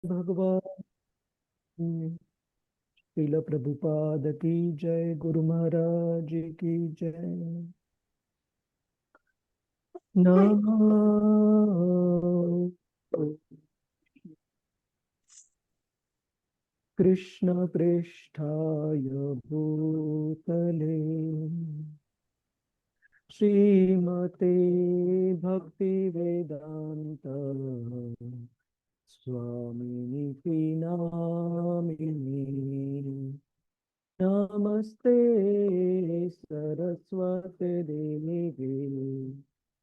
भगवान श्रील प्रभुपाद की जय। गुरु महाराज की जय। नमः कृष्ण पृष्ठाय भूतले श्रीमते भक्ति वेदांत स्वामिनिति नामिने। नमस्ते सरस्वती देवी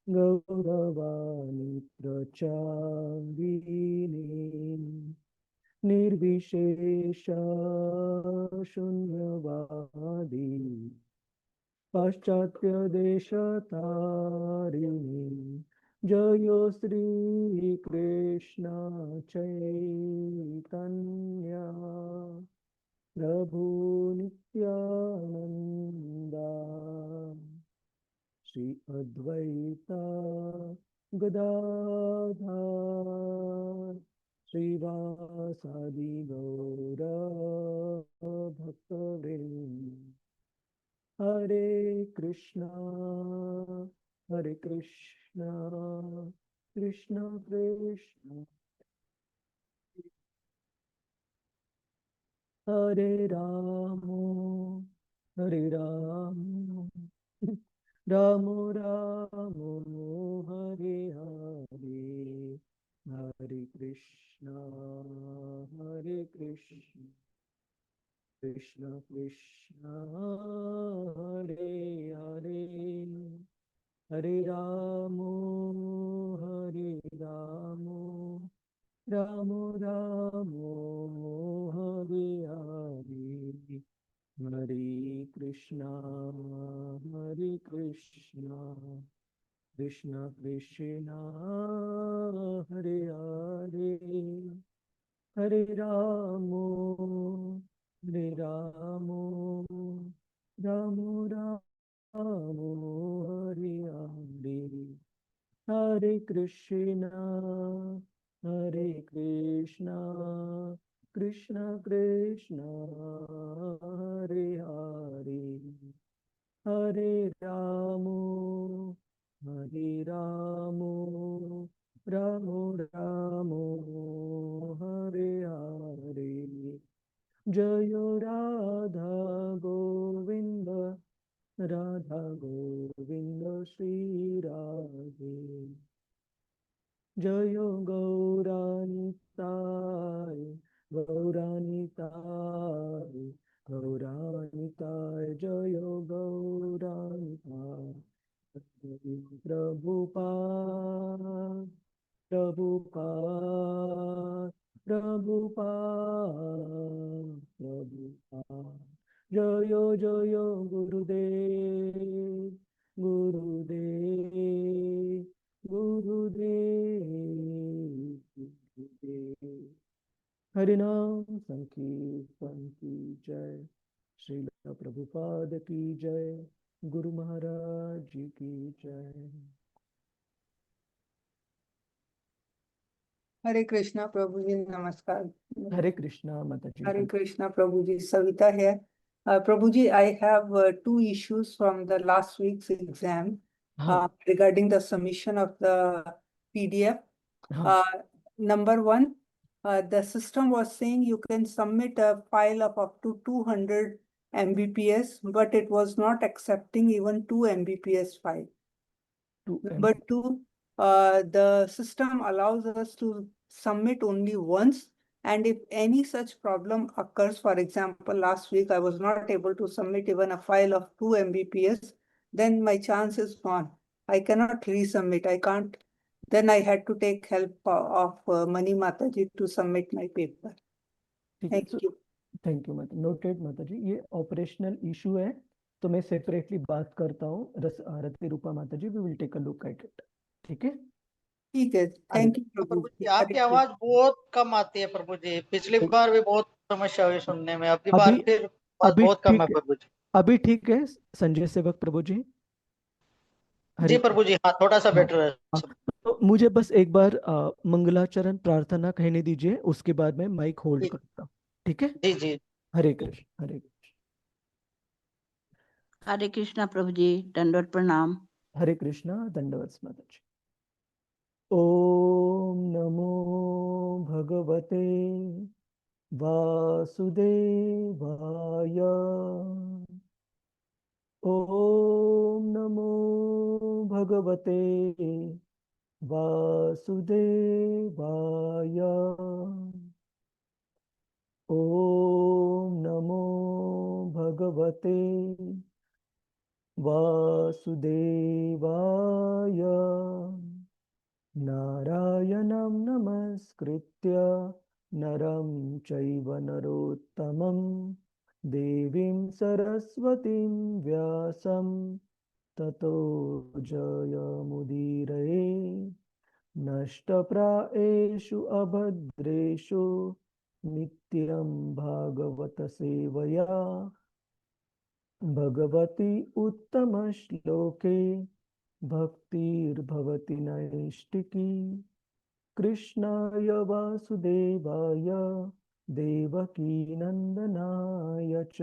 गौरवाणी प्रचारिणे निर्विशेष शून्यवादी पाश्चात्य देशतारिणी। जयो श्री कृष्ण चैतन्य प्रभु नित्यानंदा श्री अद्वैता गदाधर श्रीवासादि गौर भक्तवृंद। हरे कृष्णा कृष्ण कृष्ण हरे राम राम राम हरे हरे। हरे कृष्णा कृष्ण कृष्ण हरे हरे। हरे राम राम राम हरे हरे। हरे कृष्णा कृष्ण कृष्ण हरे हरे। हरे राम राम राम हरे हरे। हरे कृष्णा कृष्ण कृष्ण हरे हरे। हरे राम राम राम हरे हरे। जय राधा गोविंद श्री राधे। जय गौरानिताय जय गौरानिताय। प्रभुपाद प्रभुपाद प्रभुपाद। जय जय गुरुदेव गुरुदेव गुरुदेव। हरिनाम संकीर्तन की जय। श्रील प्रभुपाद की जय। गुरु महाराज जी की जय। हरे कृष्णा प्रभु जी, नमस्कार। हरे कृष्णा माता जी। हरे कृष्णा प्रभु जी, Savita here. Prabhu ji, I have two issues from the last week's exam हाँ regarding the submission of the PDF. हाँ Number one, the system was saying you can submit a file of up to 200 Mbps, but it was not accepting even 2 Mbps file. Number two, the system allows us to submit only once, and if any such problem occurs, for example, last week I was not able to submit even a file of 2 Mbps, then my chance is gone. I cannot resubmit. I can't. Then I had to take help of Mani Mataji to submit my paper. ठीक है। Thank you. Thank you माता। Noted माता जी। ये operational issue है तो मैं separately बात करता हूँ रस आरती रूपा माता जी। We will take a look at it. ठीक है। ठीक है। हरे थैंक यू प्रभु। प्रभु जी, आपकी आवाज बहुत कम आती है प्रभु जी। पिछली बार भी बहुत समस्या हुई सुनने में, अब की बार अभी फिर आवाज अभी बहुत कम है ठीक है। प्रभु जी। अभी ठीक है संजय सेवक प्रभु जी। हरे जी प्रभु जी, हाँ थोड़ा सा हाँ, बेटर है। हाँ, तो मुझे बस एक बार मंगलाचरण प्रार्थना कहने दीजिए, उसके बाद मैं माइक होल्ड जी करता हूँ। ठीक है। जी जी। हरे कृष्ण, हरे कृष्ण। हरे कृष्णा प्रभु जी, दंडवत प्रणाम। हरे कृष्णा, दंडवत माता जी। ओम नमो भगवते वासुदेवाय। ओम नमो भगवते वासुदेवाय। ओम नमो भगवते वासुदेवाय। नारायणं नमस्कृत्य नरं चैव नरोत्तमं देवीं सरस्वतीं व्यासं ततो जयमुदीरये। नष्टप्रायेषु अभद्रेषु नित्यं भागवत सेवया भगवती उत्तमश्लोके भक्तिर्भवति नैष्टिकी। कृष्णाय वासुदेवाय देवकीनन्दनाय च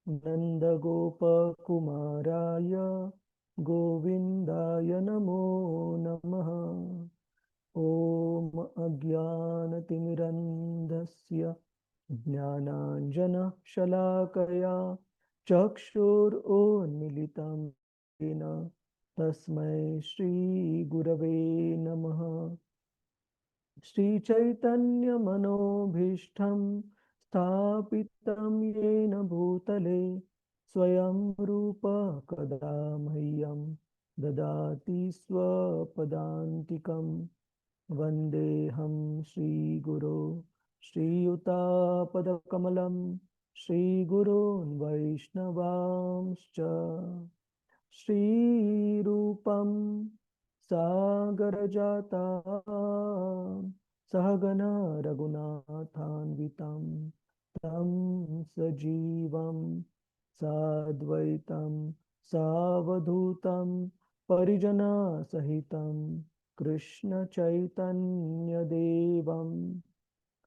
नन्दगोपकुमाराय गोविन्दाय नमो नमः। ॐ अज्ञानतिमिरन्धस्य ज्ञानाञ्जनशलाकया चक्षुरुन्मीलितं येन तस्मै श्रीगुरवे नमः। श्रीचैतन्यमनोभीष्टं स्थापितं येन भूतले स्वयं रूप कदा मह्यं ददाति स्वपदान्तिकं। वन्देऽहं श्रीगुरो श्रीयुतापदकमलं श्रीगुरोन् वैष्णवांश्च। श्रीरूपं सागरजातां सहगना रघुनाथान्वितं तं सजीवं साद्वैतं सावधूतं परिजनसहितं कृष्णचैतन्यदेवं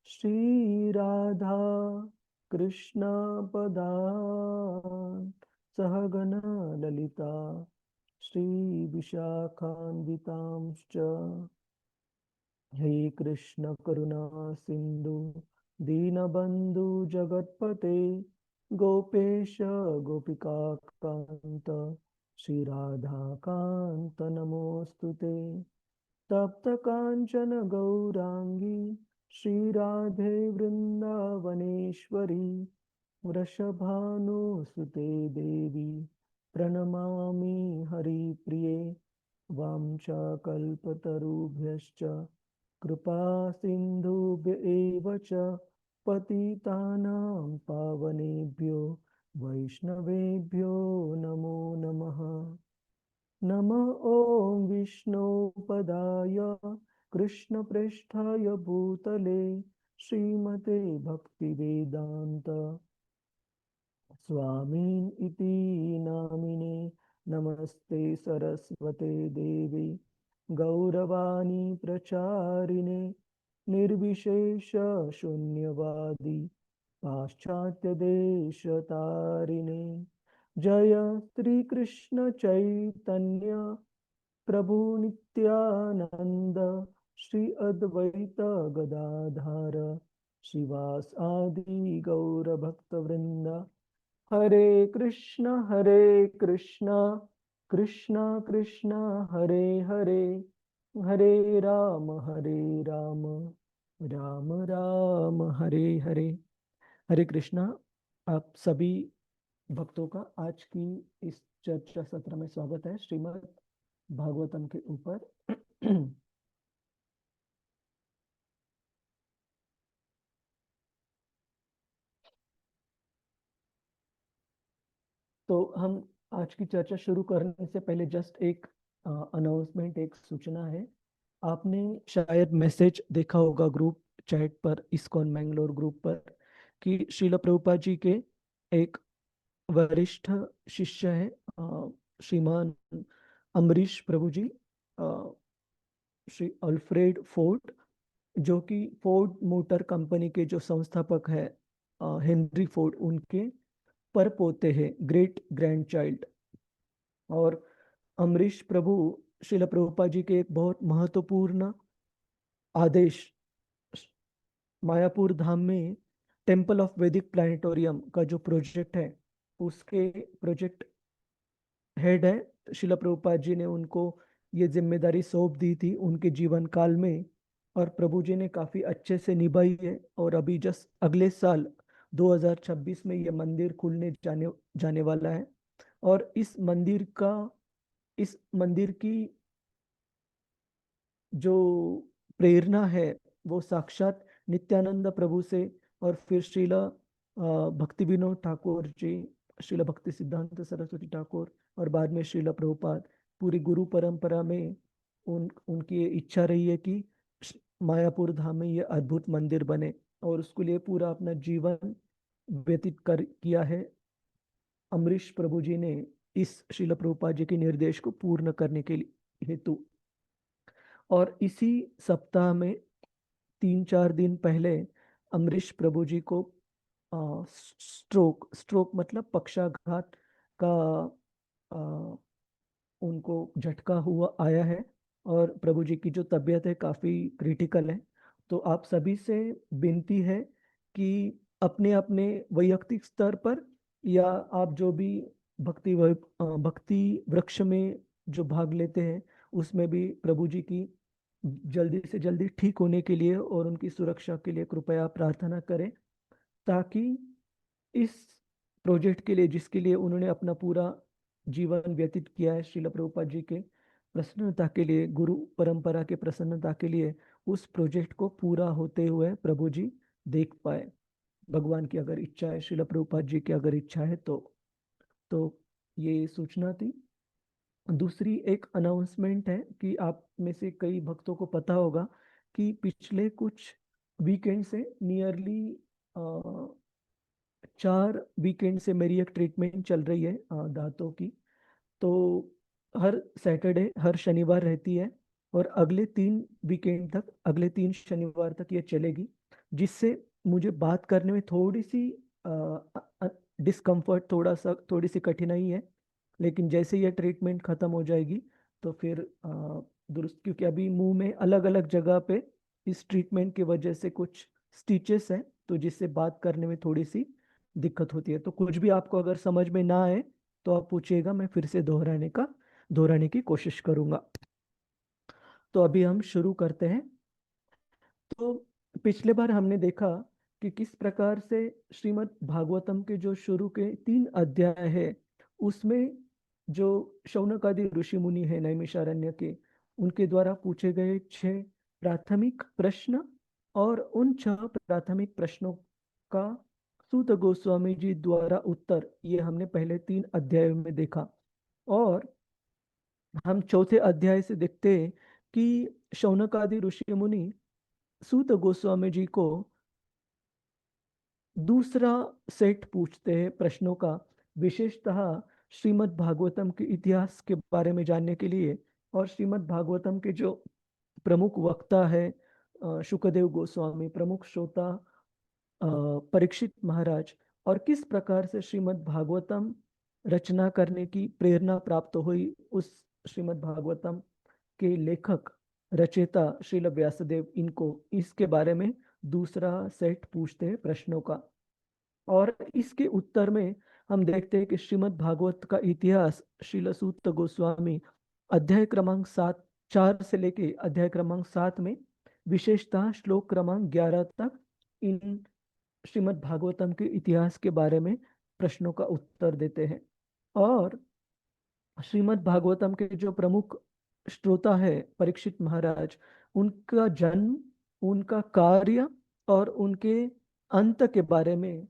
श्रीराधा कृष्णपदान् सहगना ललिता श्रीविशाखान्वितांश्च। हे कृष्ण करुणा सिन्धु दीनबन्धु जगत्पते गोपेश गोपिकान्त श्रीराधाकान्त नमोऽस्तुते। तप्त कांचन गौरांगी श्रीराधे वृंदावनेश्वरी वृषभानुसुते देवी प्रणमामि हरिप्रिये। वाञ्छाकल्पतरुभ्यश्च कृपा सिन्धुभ्य एव च पतितानां पावनेभ्यो वैष्णवेभ्यो नमो नमः। नमः ॐ विष्णुपदाय कृष्णप्रेष्ठाय भूतले श्रीमते भक्तिवेदान्त स्वामिन् इति नामिने। नमस्ते सरस्वते देवी गौरवाणी प्रचारिणे निर्विशेष शून्यवादी पाश्चात्यदेशतारिणे। जय श्री कृष्ण चैतन्य प्रभु नित्यानंद श्री अद्वैत गदाधर श्रीवास आदि गौर भक्त वृंद। हरे कृष्ण कृष्ण कृष्ण हरे हरे, हरे राम राम राम हरे हरे। हरे कृष्णा। आप सभी भक्तों का आज की इस चर्चा सत्र में स्वागत है श्रीमद् भागवतम के ऊपर। तो हम आज की चर्चा शुरू करने से पहले जस्ट एक अनाउंसमेंट, एक सूचना है। आपने शायद मैसेज देखा होगा ग्रुप चैट पर, इस्कॉन मैंगलोर ग्रुप पर, कि श्रील प्रभुपाद जी के एक वरिष्ठ शिष्य है श्रीमान अमरीश प्रभु जी, श्री अल्फ्रेड फोर्ड, जो कि फोर्ड मोटर कंपनी के जो संस्थापक है, हेनरी फोर्ड, उनके परपोते हैं, ग्रेट ग्रैंड चाइल्ड। और अमरीश प्रभु श्रील प्रभुपाद जी के एक बहुत महत्वपूर्ण आदेश, मायापुर धाम में टेम्पल ऑफ वैदिक प्लानिटोरियम का जो प्रोजेक्ट है, उसके प्रोजेक्ट हेड है श्रील प्रभुपाद जी ने उनको ये जिम्मेदारी सौंप दी थी उनके जीवन काल में, और प्रभु जी ने काफी अच्छे से निभाई है। और अभी जस्ट अगले साल 2026 में ये मंदिर खुलने जाने वाला है। और इस मंदिर की जो प्रेरणा है वो साक्षात नित्यानंद प्रभु से, और फिर श्रील भक्ति विनोद ठाकुर जी, श्रील भक्ति सिद्धांत सरस्वती ठाकुर, और बाद में श्रील प्रभुपाद, पूरी गुरु परंपरा में उनकी ये इच्छा रही है कि मायापुर धाम में ये अद्भुत मंदिर बने, और उसके लिए पूरा अपना जीवन व्यतीत किया है अमरीश प्रभु जी ने इस श्रील प्रभुपाद जी के निर्देश को पूर्ण करने के लिए हेतु। और इसी सप्ताह में 3-4 दिन पहले अमरीश प्रभु जी को स्ट्रोक मतलब पक्षाघात का उनको झटका हुआ आया है, और प्रभु जी की जो तबीयत है काफ़ी क्रिटिकल है। तो आप सभी से विनती है कि अपने अपने वैयक्तिक स्तर पर, या आप जो भी भक्ति वृक्ष में जो भाग लेते हैं, उसमें भी प्रभु जी की जल्दी से जल्दी ठीक होने के लिए और उनकी सुरक्षा के लिए कृपया प्रार्थना करें, ताकि इस प्रोजेक्ट के लिए, जिसके लिए उन्होंने अपना पूरा जीवन व्यतीत किया है, श्रील प्रभुपाद जी के प्रसन्नता के लिए, गुरु परंपरा के प्रसन्नता के लिए, उस प्रोजेक्ट को पूरा होते हुए प्रभु जी देख पाए। भगवान की अगर इच्छा है, श्रील प्रभुपाद जी की अगर इच्छा है तो ये सूचना थी। दूसरी एक अनाउंसमेंट है कि आप में से कई भक्तों को पता होगा कि पिछले कुछ वीकेंड से नियरली 4 वीकेंड से मेरी एक ट्रीटमेंट चल रही है दांतों की। तो हर सैटरडे, हर शनिवार रहती है, और अगले 3 वीकेंड तक, अगले 3 शनिवार तक ये चलेगी, जिससे मुझे बात करने में थोड़ी सी डिस्कम्फर्ट, थोड़ी सी कठिनाई है। लेकिन जैसे ये ट्रीटमेंट खत्म हो जाएगी तो फिर दुरुस्त, क्योंकि अभी मुंह में अलग अलग जगह पे इस ट्रीटमेंट की वजह से कुछ स्टिचेस हैं, तो जिससे बात करने में थोड़ी सी दिक्कत होती है। तो कुछ भी आपको अगर समझ में ना आए तो आप पूछिएगा, मैं फिर से दोहराने की कोशिश करूंगा। तो अभी हम शुरू करते हैं। तो पिछले बार हमने देखा कि किस प्रकार से श्रीमद् भागवतम के जो शुरू के 3 अध्याय है, उसमें जो शौनक आदि ऋषि मुनि है नैमिषारण्य के, उनके द्वारा पूछे गए 6 प्राथमिक प्रश्न, और उन 6 प्राथमिक प्रश्नों का सूत गोस्वामी जी द्वारा उत्तर, ये हमने पहले 3 अध्यायों में देखा। और हम चौथे अध्याय से देखते हैं कि शौनक आदि ऋषि मुनि सूत गोस्वामी जी को दूसरा सेट पूछते हैं प्रश्नों का, विशेषतः श्रीमद् भागवतम के इतिहास के बारे में जानने के लिए। और श्रीमद् भागवतम के जो प्रमुख वक्ता है शुकदेव गोस्वामी, प्रमुख श्रोता परीक्षित महाराज, और किस प्रकार से श्रीमद् भागवतम रचना करने की प्रेरणा प्राप्त हुई उस श्रीमद् भागवतम के लेखक रचयिता श्रील व्यासदेव, इनको, इसके बारे में दूसरा सेट पूछते हैं प्रश्नों का। और इसके उत्तर में हम देखते हैं कि श्रीमद् भागवत का इतिहास श्रील सूत गोस्वामी अध्याय क्रमांक 4 से लेके अध्याय क्रमांक 7 में, विशेषतः श्लोक क्रमांक 11 तक, इन श्रीमद् भागवतम के इतिहास के बारे में प्रश्नों का उत्तर देते हैं। और श्रीमद् भागवतम के जो प्रमुख श्रोता है परीक्षित महाराज, उनका जन्म, उनका कार्य और उनके अंत के बारे में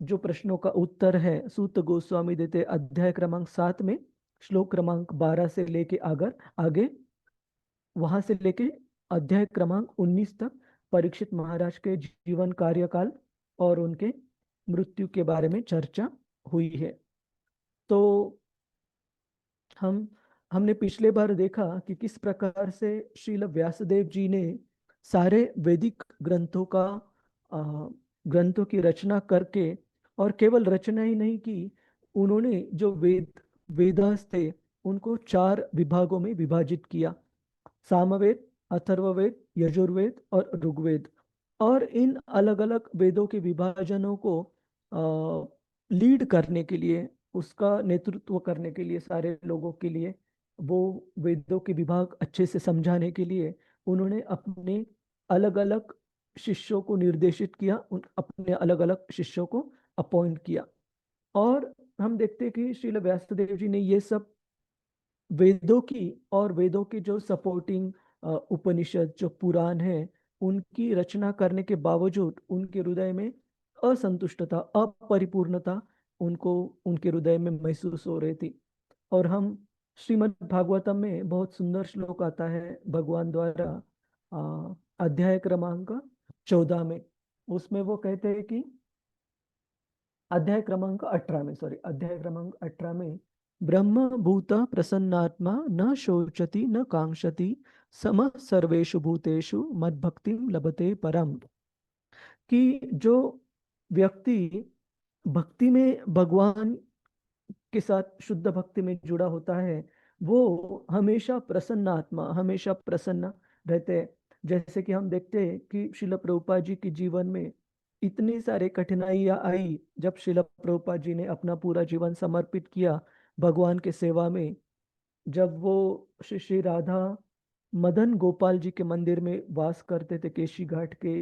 जो प्रश्नों का उत्तर है सूत गोस्वामी देते अध्याय क्रमांक 7 में, श्लोक क्रमांक 12 से लेके आगे, वहां से लेके अध्याय क्रमांक 19 तक परीक्षित महाराज के जीवन कार्यकाल और उनके मृत्यु के बारे में चर्चा हुई है। तो हम हमने पिछले बार देखा कि किस प्रकार से श्रील व्यासदेव जी ने सारे वैदिक ग्रंथों की रचना करके, और केवल रचना ही नहीं की, उन्होंने जो वेदास थे उनको 4 विभागों में विभाजित किया: सामवेद, अथर्ववेद, यजुर्वेद और ऋग्वेद। और इन अलग अलग वेदों के विभाजनों को लीड करने के लिए, उसका नेतृत्व करने के लिए, सारे लोगों के लिए, वो वेदों के विभाग अच्छे से समझाने के लिए उन्होंने अपने अलग अलग शिष्यों को निर्देशित किया, अपने अलग अलग शिष्यों को अपॉइंट किया। और हम देखते हैं कि श्रील व्यासदेव जी ने ये सब वेदों की और वेदों की जो सपोर्टिंग उपनिषद, जो पुराण है, उनकी रचना करने के बावजूद उनके हृदय में असंतुष्टता, अपरिपूर्णता उनको उनके हृदय में महसूस हो रही थी। और हम श्रीमद् भागवतम में बहुत सुंदर श्लोक आता है भगवान द्वारा, अध्याय क्रमांक 14 में। उसमें वो कहते हैं कि अध्याय क्रमांक 18 में, ब्रह्म भूत प्रसन्नात्मा न शोचति न कांक्षति समः सर्वेषु भूतेषु मद्भक्तिं लभते परम। कि जो व्यक्ति भक्ति में, भगवान के साथ शुद्ध भक्ति में जुड़ा होता है, वो हमेशा प्रसन्न आत्मा, हमेशा प्रसन्न रहते हैं। जैसे कि हम देखते हैं कि श्रील प्रभुपाद जी के जीवन में इतनी सारी कठिनाइयां आई, जब श्रील प्रभुपाद जी ने अपना पूरा जीवन समर्पित किया भगवान के सेवा में। जब वो श्री श्री राधा मदन गोपाल जी के मंदिर में वास करते थे, केशी घाट के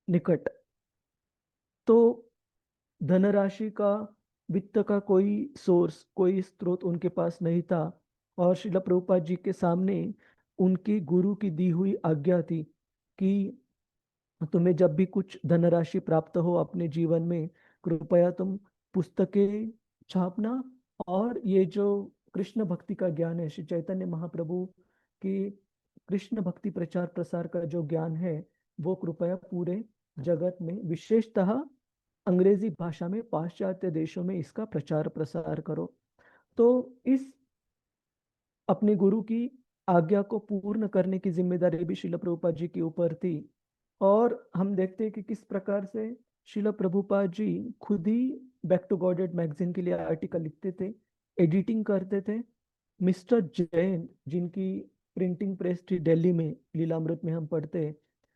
निकट, तो धनराशि का, वित्त का कोई सोर्स, कोई स्रोत उनके पास नहीं था। और श्रील प्रभुपाद जी के सामने उनकी गुरु की दी हुई आज्ञा थी कि तुम्हें जब भी कुछ धनराशि प्राप्त हो अपने जीवन में, कृपया तुम पुस्तकें छापना, और ये जो कृष्ण भक्ति का ज्ञान है, श्री चैतन्य महाप्रभु की कृष्ण भक्ति प्रचार प्रसार का जो ज्ञान है, वो कृपया पूरे जगत में, विशेषतः अंग्रेजी भाषा में, पाश्चात्य देशों में इसका प्रचार प्रसार करो। तो इस अपने गुरु की आज्ञा को पूर्ण करने की जिम्मेदारी भी श्रील प्रभुपाद जी के ऊपर थी। और हम देखते हैं कि किस प्रकार से श्रील प्रभुपाद जी खुद ही बैक टू गॉडेड मैगजीन के लिए आर्टिकल लिखते थे, एडिटिंग करते थे। मिस्टर जैन, जिनकी प्रिंटिंग प्रेस थी दिल्ली में, लीलामृत में हम पढ़ते हैं,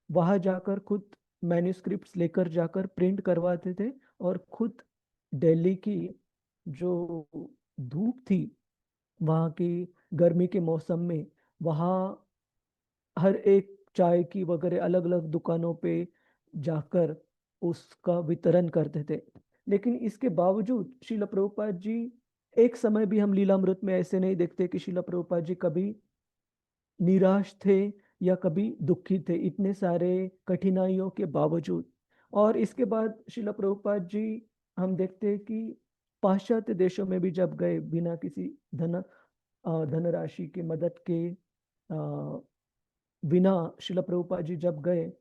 वहां जाकर खुद मैन्युस्क्रिप्ट्स लेकर जाकर प्रिंट करवाते थे, और खुद दिल्ली की जो धूप थी, वहाँ की गर्मी के मौसम में, वहाँ हर एक चाय की वगैरह अलग अलग दुकानों पे जाकर उसका वितरण करते थे। लेकिन इसके बावजूद श्रील प्रभुपाद जी, एक समय भी हम लीलामृत में ऐसे नहीं देखते कि श्रील प्रभुपाद जी कभी निराश थे या कभी दुखी थे, इतने सारे कठिनाइयों के बावजूद। और इसके बाद श्रील प्रभुपाद जी, हम देखते हैं कि पाश्चात्य देशों में भी जब गए, बिना किसी धनराशि की मदद के बिना श्रील प्रभुपाद जी जब गए,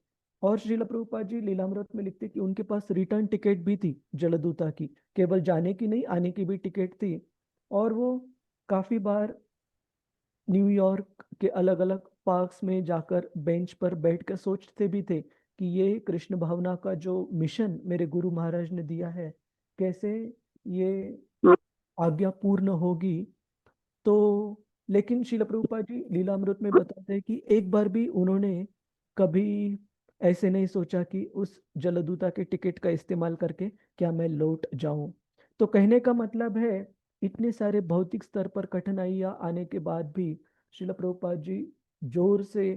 और श्रील प्रभुपाद जी लीलामृत में लिखते कि उनके पास रिटर्न टिकट भी थी जलदूता की, केवल जाने की नहीं, आने की भी टिकट थी। और वो काफी बार न्यूयॉर्क के अलग अलग पार्क्स में जाकर बेंच पर बैठकर सोचते भी थे कि ये कृष्ण भावना का जो मिशन मेरे गुरु महाराज ने दिया है, कैसे ये आज्ञा पूर्ण होगी। तो लेकिन श्रील प्रभुपाद जी लीलामृत में बताते हैं कि एक बार भी उन्होंने कभी ऐसे नहीं सोचा कि उस जलदूता के टिकट का इस्तेमाल करके क्या मैं लौट जाऊं। तो कहने का मतलब है, इतने सारे भौतिक स्तर पर कठिनाइयां आने के बाद भी श्रील प्रभुपाद जी जोर से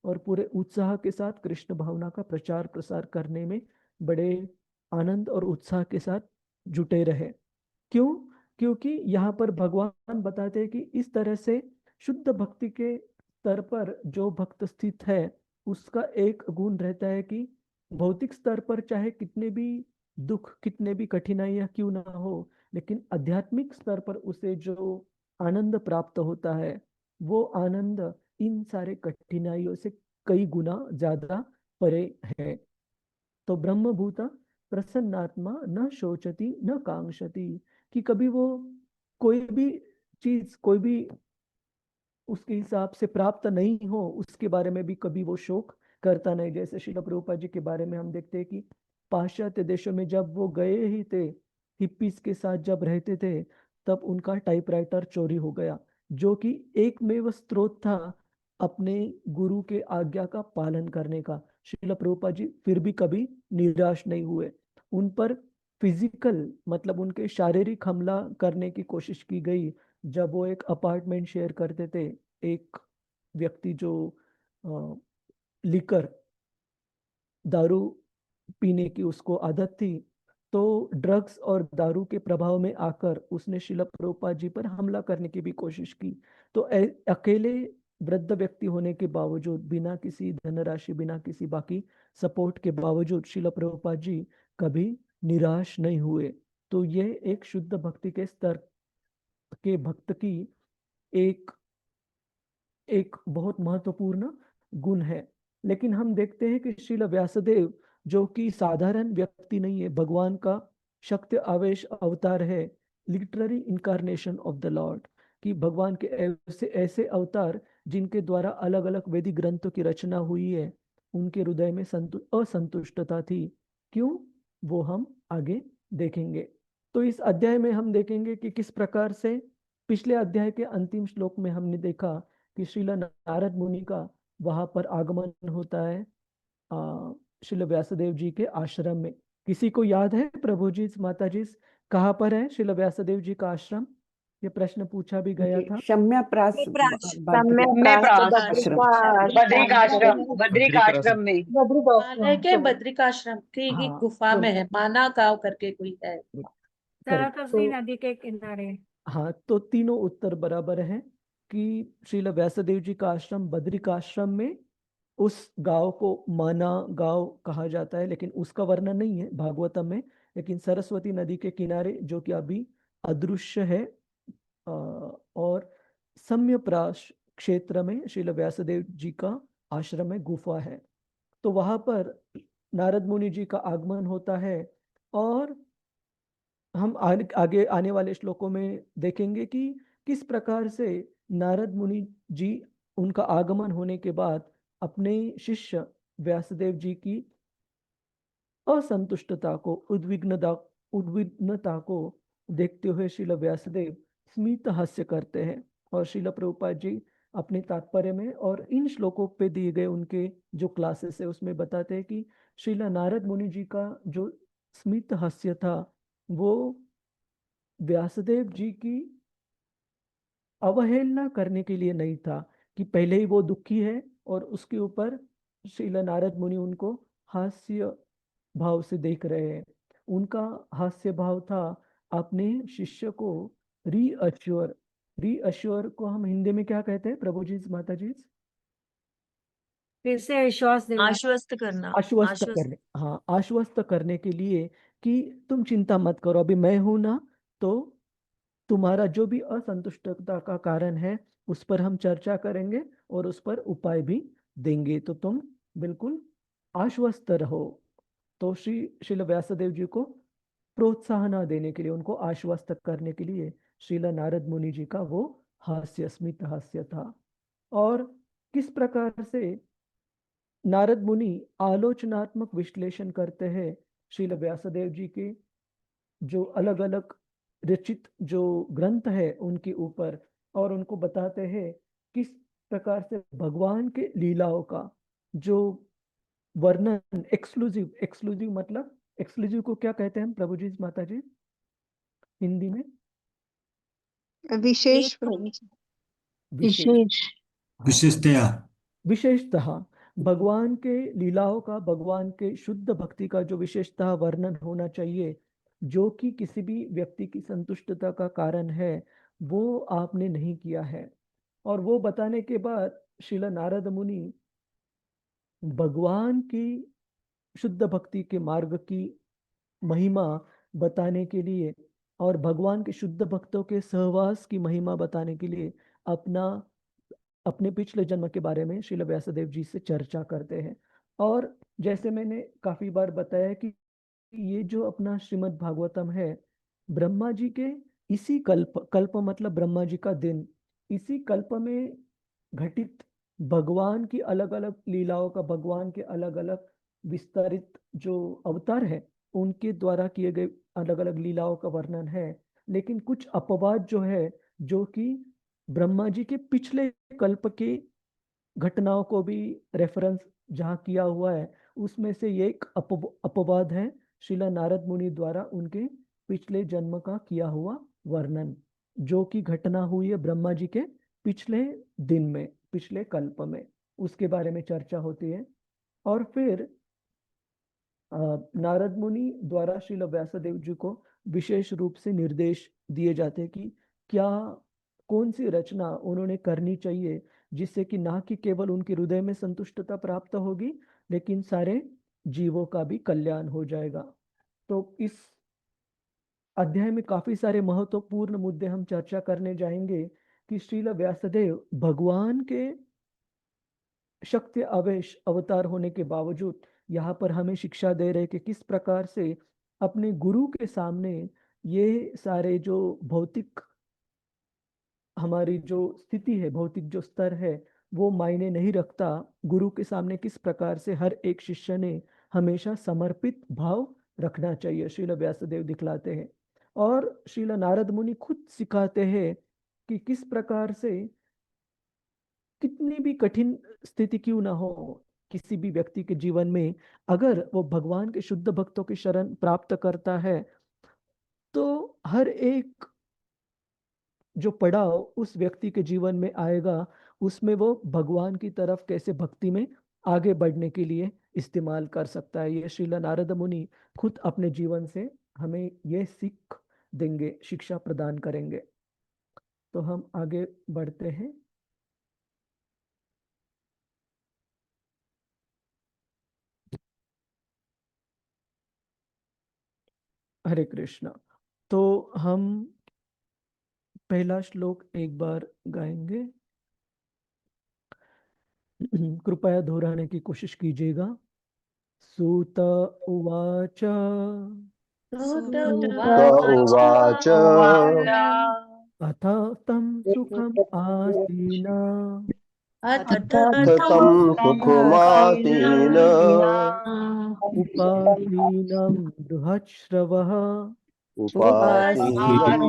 और पूरे उत्साह के साथ कृष्ण भावना का प्रचार प्रसार करने में बड़े आनंद और उत्साह के साथ जुटे रहे। क्यों? क्योंकि यहाँ पर भगवान बताते हैं कि इस तरह से शुद्ध भक्ति के स्तर पर जो भक्त स्थित है, उसका एक गुण रहता है कि भौतिक स्तर पर चाहे कितने भी दुख, कितने भी कठिनाइयां क्यों ना हो, लेकिन आध्यात्मिक स्तर पर उसे जो आनंद प्राप्त होता है, वो आनंद इन सारे कठिनाइयों से कई गुना ज्यादा परे है। तो ब्रह्मभूता प्रसन्नात्मा न शोचति न कांक्षति, कि कभी वो कोई भी चीज, कोई भी उसके हिसाब से प्राप्त नहीं हो उसके बारे में भी कभी वो शोक करता नहीं। जैसे श्रील प्रभुपाद जी के बारे में हम देखते हैं कि पाश्चात्य देशों में जब वो गए ही थे, हिप्पीज के साथ जब रहते थे, तब उनका टाइपराइटर चोरी हो गया, जो कि एकमेव स्रोत था अपने गुरु के आज्ञा का पालन करने का। श्रील प्रभुपाद जी फिर भी कभी निराश नहीं हुए। उन पर फिजिकल मतलब उनके शारीरिक हमला करने की कोशिश की गई जब वो एक अपार्टमेंट शेयर करते थे। एक व्यक्ति जो लिकर दारू पीने की उसको आदत थी, तो ड्रग्स और दारू के प्रभाव में आकर उसने श्रील प्रभुपाद जी पर हमला करने की भी कोशिश की। तो अकेले वृद्ध व्यक्ति होने के बावजूद, बिना किसी धनराशि, बिना किसी बाकी सपोर्ट के बावजूद श्रील प्रभुपाद जी कभी निराश नहीं हुए। तो ये एक शुद्ध भक्ति के स्तर के भक्त की एक एक बहुत महत्वपूर्ण गुण है। लेकिन हम देखते हैं कि श्रील व्यासदेव जो कि साधारण व्यक्ति नहीं है, भगवान का शक्ति आवेश अवतार है, literary incarnation of the Lord, कि भगवान के ऐसे ऐसे अवतार जिनके द्वारा अलग अलग वैदिक ग्रंथों की रचना हुई है, उनके हृदय में असंतुष्टता थी। क्यों, वो हम आगे देखेंगे। तो इस अध्याय में हम देखेंगे कि किस प्रकार से पिछले अध्याय के अंतिम श्लोक में हमने देखा कि श्रील नारद मुनि का वहां पर आगमन होता है श्रील व्यासदेव जी के आश्रम में। किसी को याद है प्रभु जी, माता जी, कहाँ पर है श्रील व्यासदेव जी का आश्रम? ये प्रश्न पूछा भी गया था। शम्याप्रास बद्रिकाश्रम में के बद्रिकाश्रम की हाँ, गुफा में है, माना गांव करके कोई है। सरस्वती नदी के किनारे। हाँ, तो तीनों उत्तर बराबर है कि श्रील व्यासदेव जी का आश्रम बद्रिकाश्रम में, उस गांव को माना गांव कहा जाता है, लेकिन उसका वर्णन नहीं है भागवतम में। लेकिन सरस्वती नदी के किनारे, जो कि अभी अदृश्य है, और सम्यप्राश क्षेत्र में श्रील व्यासदेव जी का आश्रम में गुफा है। तो वहां पर नारद मुनि जी का आगमन होता है, और हम आगे आने वाले श्लोकों में देखेंगे कि किस प्रकार से नारद मुनि जी उनका आगमन होने के बाद अपने शिष्य व्यासदेव जी की असंतुष्टता को, उद्विग्नता को देखते हुए श्रील व्यासदेव स्मित हास्य करते हैं। और श्रील प्रभुपाद जी अपने तात्पर्य में और इन श्लोकों पे दिए गए उनके जो क्लासेस है उसमें बताते हैं कि श्रील नारद मुनि जी का जो स्मित हास्य था, वो व्यासदेव जी की अवहेलना करने के लिए नहीं था, कि पहले ही वो दुखी है और उसके ऊपर श्रील नारद मुनि उनको हास्य भाव से देख रहे हैं। उनका हास्य भाव था अपने शिष्य को रीअश्योर को हम हिंदी में क्या कहते हैं प्रभु जी, माता जी? फिर से विश्वास दिलाना। आश्वस्त करना। आश्वस्त करने, हाँ, आश्वस्त करने के लिए कि तुम चिंता मत करो, अभी मैं हूं ना, तो तुम्हारा जो भी असंतुष्टता का कारण है उस पर हम चर्चा करेंगे और उस पर उपाय भी देंगे, तो तुम बिल्कुल आश्वस्त रहो। तो श्रील व्यासदेव जी को प्रोत्साहन देने के लिए, उनको आश्वस्त करने के लिए श्रील नारद मुनि जी का वो हास्य, स्मित हास्य था। और किस प्रकार से नारद मुनि आलोचनात्मक विश्लेषण करते हैं श्रील व्यासदेव जी के जो अलग अलग रचित जो ग्रंथ है उनके ऊपर, और उनको बताते हैं किस प्रकार से भगवान के लीलाओं का जो वर्णन, एक्सक्लूसिव मतलब एक्सक्लूसिव को क्या कहते हैं प्रभु जी, माता जी, हिंदी में? विशेष विशेषतया विशेषतः भगवान के लीलाओं का, भगवान के शुद्ध भक्ति का जो विशेषतः वर्णन होना चाहिए, जो कि किसी भी व्यक्ति की संतुष्टता का कारण है, वो आपने नहीं किया है। और वो बताने के बाद श्रील नारद मुनि भगवान की शुद्ध भक्ति के मार्ग की महिमा बताने के लिए और भगवान के शुद्ध भक्तों के सहवास की महिमा बताने के लिए अपने पिछले जन्म के बारे में श्रील व्यासदेव जी से चर्चा करते हैं। और जैसे मैंने काफी बार बताया कि ये जो अपना श्रीमद् भागवतम है, ब्रह्मा जी के इसी कल्प मतलब ब्रह्मा जी का दिन, इसी कल्प में घटित भगवान की अलग अलग लीलाओं का, भगवान के अलग अलग विस्तारित जो अवतार है उनके द्वारा किए गए अलग अलग लीलाओं का वर्णन है। लेकिन कुछ अपवाद जो है, जो कि ब्रह्मा जी के पिछले कल्प की घटनाओं को भी रेफरेंस जहाँ किया हुआ है, उसमें से ये एक अपवाद है श्रीला नारद मुनि द्वारा उनके पिछले जन्म का किया हुआ वर्णन, जो कि घटना हुई है ब्रह्मा जी के पिछले दिन में, पिछले कल्प में, उसके बारे में चर्चा होती है। और फिर नारद मुनि द्वारा श्रील व्यासदेव जी को विशेष रूप से निर्देश दिए जाते हैं कि क्या कौन सी रचना उन्होंने करनी चाहिए, जिससे कि ना कि केवल उनके हृदय में संतुष्टता प्राप्त होगी, लेकिन सारे जीवों का भी कल्याण हो जाएगा। तो इस अध्याय में काफी सारे महत्वपूर्ण मुद्दे हम चर्चा करने जाएंगे कि श्रील व्यासदेव भगवान के शक्ति आवेश अवतार होने के बावजूद यहाँ पर हमें शिक्षा दे रहे कि किस प्रकार से अपने गुरु के सामने ये सारे जो भौतिक हमारी जो स्थिति है, भौतिक जो स्तर है, वो मायने नहीं रखता। गुरु के सामने किस प्रकार से हर एक शिष्य ने हमेशा समर्पित भाव रखना चाहिए, श्रील व्यासदेव दिखलाते हैं। और श्रील नारद मुनि खुद सिखाते हैं कि किस प्रकार से कितनी भी कठिन स्थिति क्यों ना हो किसी भी व्यक्ति के जीवन में, अगर वो भगवान के शुद्ध भक्तों की शरण प्राप्त करता है तो हर एक जो पड़ाव उस व्यक्ति के जीवन में आएगा, उसमें वो भगवान की तरफ कैसे भक्ति में आगे बढ़ने के लिए इस्तेमाल कर सकता है। ये श्रील नारद मुनि खुद अपने जीवन से हमें ये सीख देंगे, शिक्षा प्रदान करेंगे। तो हम आगे बढ़ते हैं। हरे कृष्णा। तो हम पहला श्लोक एक बार गाएंगे। कृपया दोहराने की कोशिश कीजिएगा। सूत उवाच सूत उवाच अथ तं सुखम् आसीन अथ तं सुखमासीन उपासीनं बृहच्छ्रवः उपासीनं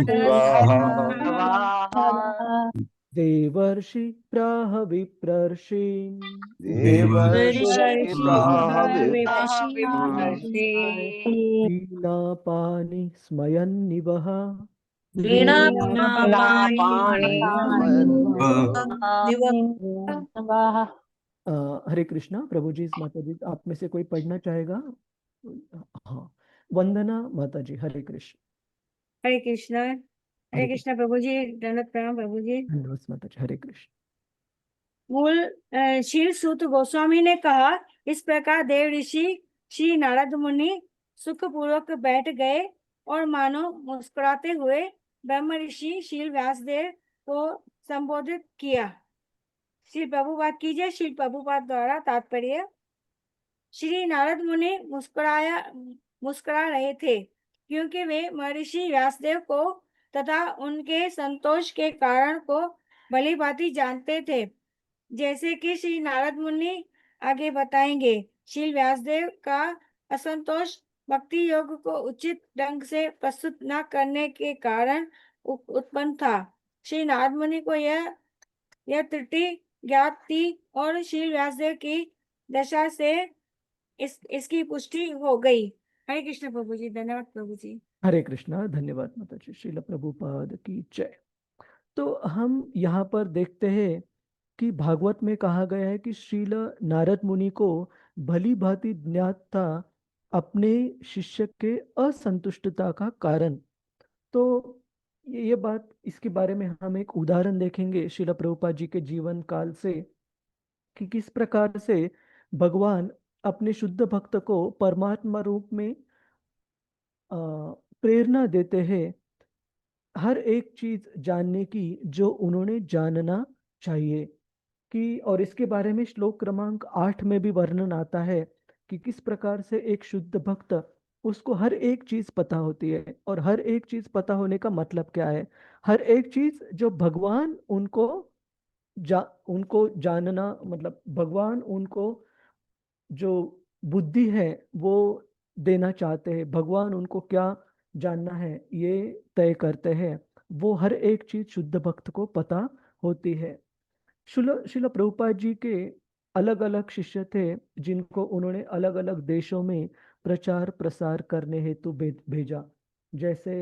बृहच्छ्रवः देवर्षि प्राह विप्रर्षि देवर्षिप्राह वीणापानि स्मयन्निवः। हरे कृष्णा। प्रभु जी, माता जी, आप में से कोई पढ़ना चाहेगा? हाँ, वंदना माता जी। हरे कृष्ण। हरे कृष्ण। हरे कृष्ण प्रभु जी, दंडवत प्रणाम प्रभु जी। धन्यवाद माता जी। हरे कृष्ण। मूल श्री सूत गोस्वामी ने कहा, इस प्रकार देव ऋषि श्री नारद मुनि सुख पूर्वक बैठ गए और मानो मुस्कुराते हुए ब्रह्म ऋषि श्री व्यासदेव को संबोधित किया। श्री प्रभुपाद कीजिए। श्री प्रभुपाद द्वारा तात्पर्य। श्री नारद मुनि मुस्कुरा रहे थे क्योंकि वे महर्षि व्यासदेव को तथा उनके संतोष के कारण को भली भांति जानते थे। जैसे कि श्री नारद मुनि आगे बताएंगे, श्री व्यासदेव का असंतोष भक्ति योग को उचित ढंग से प्रस्तुत न करने के कारण उत्पन्न था। श्री नारद मुनि को यह त्रुटि ज्ञात थी और श्री व्यासदेव की दशा से इसकी पुष्टि हो गई। हरे कृष्ण प्रभु जी। धन्यवाद प्रभु जी। हरे कृष्णा। धन्यवाद माता जी। श्रील प्रभुपाद की जय। तो हम यहाँ पर देखते हैं कि भागवत में कहा गया है कि श्रील नारद मुनि को भली भांति ज्ञात था अपने शिष्य के असंतुष्टता का कारण। तो ये बात, इसके बारे में हम एक उदाहरण देखेंगे श्रील प्रभुपाद जी के जीवन काल से कि किस प्रकार से भगवान अपने शुद्ध भक्त को परमात्मा रूप में प्रेरणा देते हैं हर एक चीज जानने की जो उन्होंने जानना चाहिए। कि और इसके बारे में श्लोक क्रमांक 8 में भी वर्णन आता है कि किस प्रकार से एक शुद्ध भक्त, उसको हर एक चीज पता होती है। और हर एक चीज पता होने का मतलब क्या है? हर एक चीज जो भगवान उनको उनको जानना, मतलब भगवान उनको जो बुद्धि है वो देना चाहते हैं। भगवान उनको क्या जानना है ये तय करते हैं। वो हर एक चीज शुद्ध भक्त को पता होती है। शिला शिला प्रभुपाद जी के अलग अलग शिष्य थे जिनको उन्होंने अलग अलग देशों में प्रचार प्रसार करने हेतु भेजा। जैसे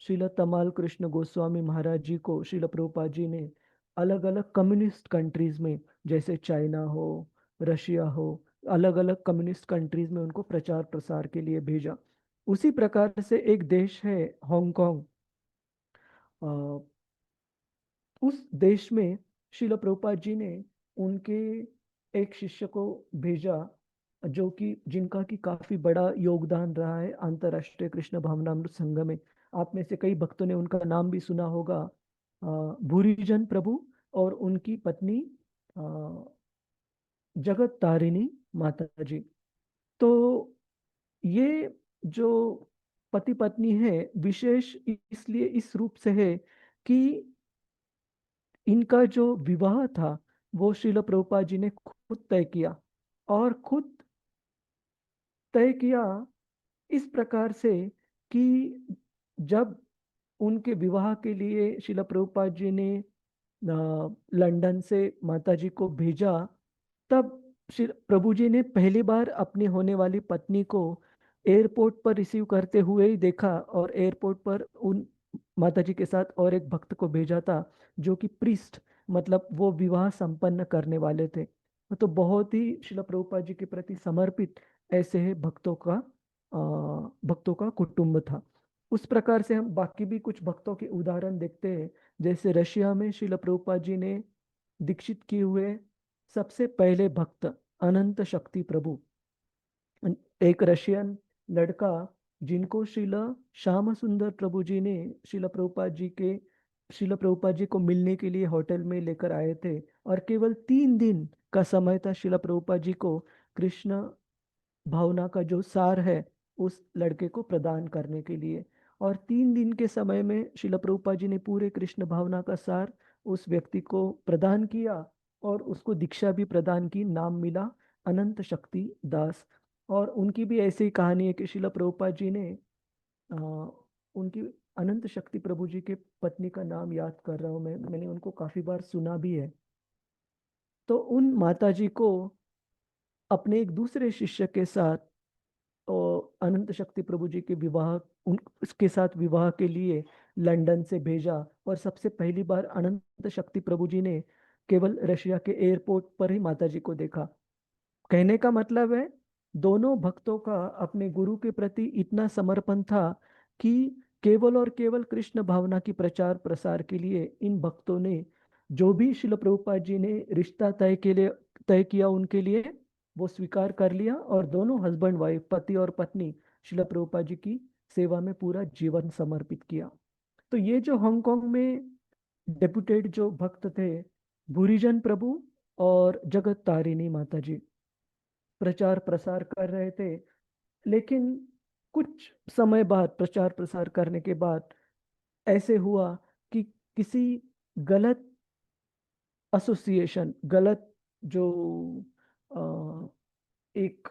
शिला तमाल कृष्ण गोस्वामी महाराज जी को शिला प्रभुपाद जी ने अलग अलग कम्युनिस्ट कंट्रीज में, जैसे चाइना हो, रशिया हो, अलग अलग कम्युनिस्ट कंट्रीज में उनको प्रचार प्रसार के लिए भेजा। उसी प्रकार से एक देश है हांगकांग। उस देश में शिला प्रभुपाद जी ने उनके एक शिष्य को भेजा जो कि जिनका कि काफी बड़ा योगदान रहा है अंतरराष्ट्रीय कृष्ण भावनामृत संघ में। आप में से कई भक्तों ने उनका नाम भी सुना होगा, भूरीजन प्रभु और उनकी पत्नी जगत तारिणी माता जी। तो ये जो पति पत्नी है विशेष इसलिए इस रूप से है कि इनका जो विवाह था वो श्रील प्रभुपाद जी ने खुद तय किया, और खुद तय किया इस प्रकार से कि जब उनके विवाह के लिए श्रील प्रभुपाद जी ने लंदन से माता जी को भेजा, तब श्री प्रभु जी ने पहली बार अपनी होने वाली पत्नी को एयरपोर्ट पर रिसीव करते हुए ही देखा, और एयरपोर्ट पर उन माता जी के साथ और एक भक्त को भेजा था जो कि प्रीस्ट, मतलब वो विवाह संपन्न करने वाले थे। तो बहुत ही श्रील प्रभुपाद जी के प्रति समर्पित ऐसे है भक्तों का कुटुंब था। उस प्रकार से हम बाकी भी कुछ भक्तों के उदाहरण देखते हैं। जैसे रशिया में श्रील प्रभुपाद जी ने दीक्षित किए हुए सबसे पहले भक्त अनंत शक्ति प्रभु, एक रशियन लड़का जिनको श्रील श्याम सुंदर प्रभु जी ने श्रील प्रभुपाद जी को मिलने के लिए होटल में लेकर आए थे, और केवल 3 दिन का समय था श्रील प्रभुपाद जी को कृष्ण भावना का जो सार है उस लड़के को प्रदान करने के लिए। और 3 दिन के समय में श्रील प्रभुपाद जी ने पूरे कृष्ण भावना का सार उस व्यक्ति को प्रदान किया, और उसको दीक्षा भी प्रदान की। नाम मिला अनंत शक्ति दास। और उनकी भी ऐसी ही कहानी है कि श्रील प्रभुपाद जी ने उनकी अनंत शक्ति प्रभु जी के पत्नी का नाम याद कर रहा हूँ मैंने उनको काफी बार सुना भी है। तो उन माता जी को अपने एक दूसरे शिष्य के साथ और अनंत शक्ति प्रभु जी के उसके साथ विवाह के लिए लंदन से भेजा। और सबसे पहली बार अनंत शक्ति प्रभु जी ने केवल रशिया के एयरपोर्ट पर ही माता जी को देखा। कहने का मतलब है दोनों भक्तों का अपने गुरु के प्रति इतना समर्पण था कि केवल और केवल कृष्ण भावना की प्रचार प्रसार के लिए इन भक्तों ने जो भी श्रील प्रभुपाद जी ने रिश्ता तय किया उनके लिए वो स्वीकार कर लिया, और दोनों हस्बैंड वाइफ, पति और पत्नी, श्रील प्रभुपाद जी की सेवा में पूरा जीवन समर्पित किया। तो ये जो हांगकांग में डेप्यूटेड जो भक्त थे भूरीजन प्रभु और जगत तारिणी माता जी प्रचार प्रसार कर रहे थे। लेकिन कुछ समय बाद प्रचार प्रसार करने के बाद ऐसे हुआ कि किसी गलत एसोसिएशन, गलत जो एक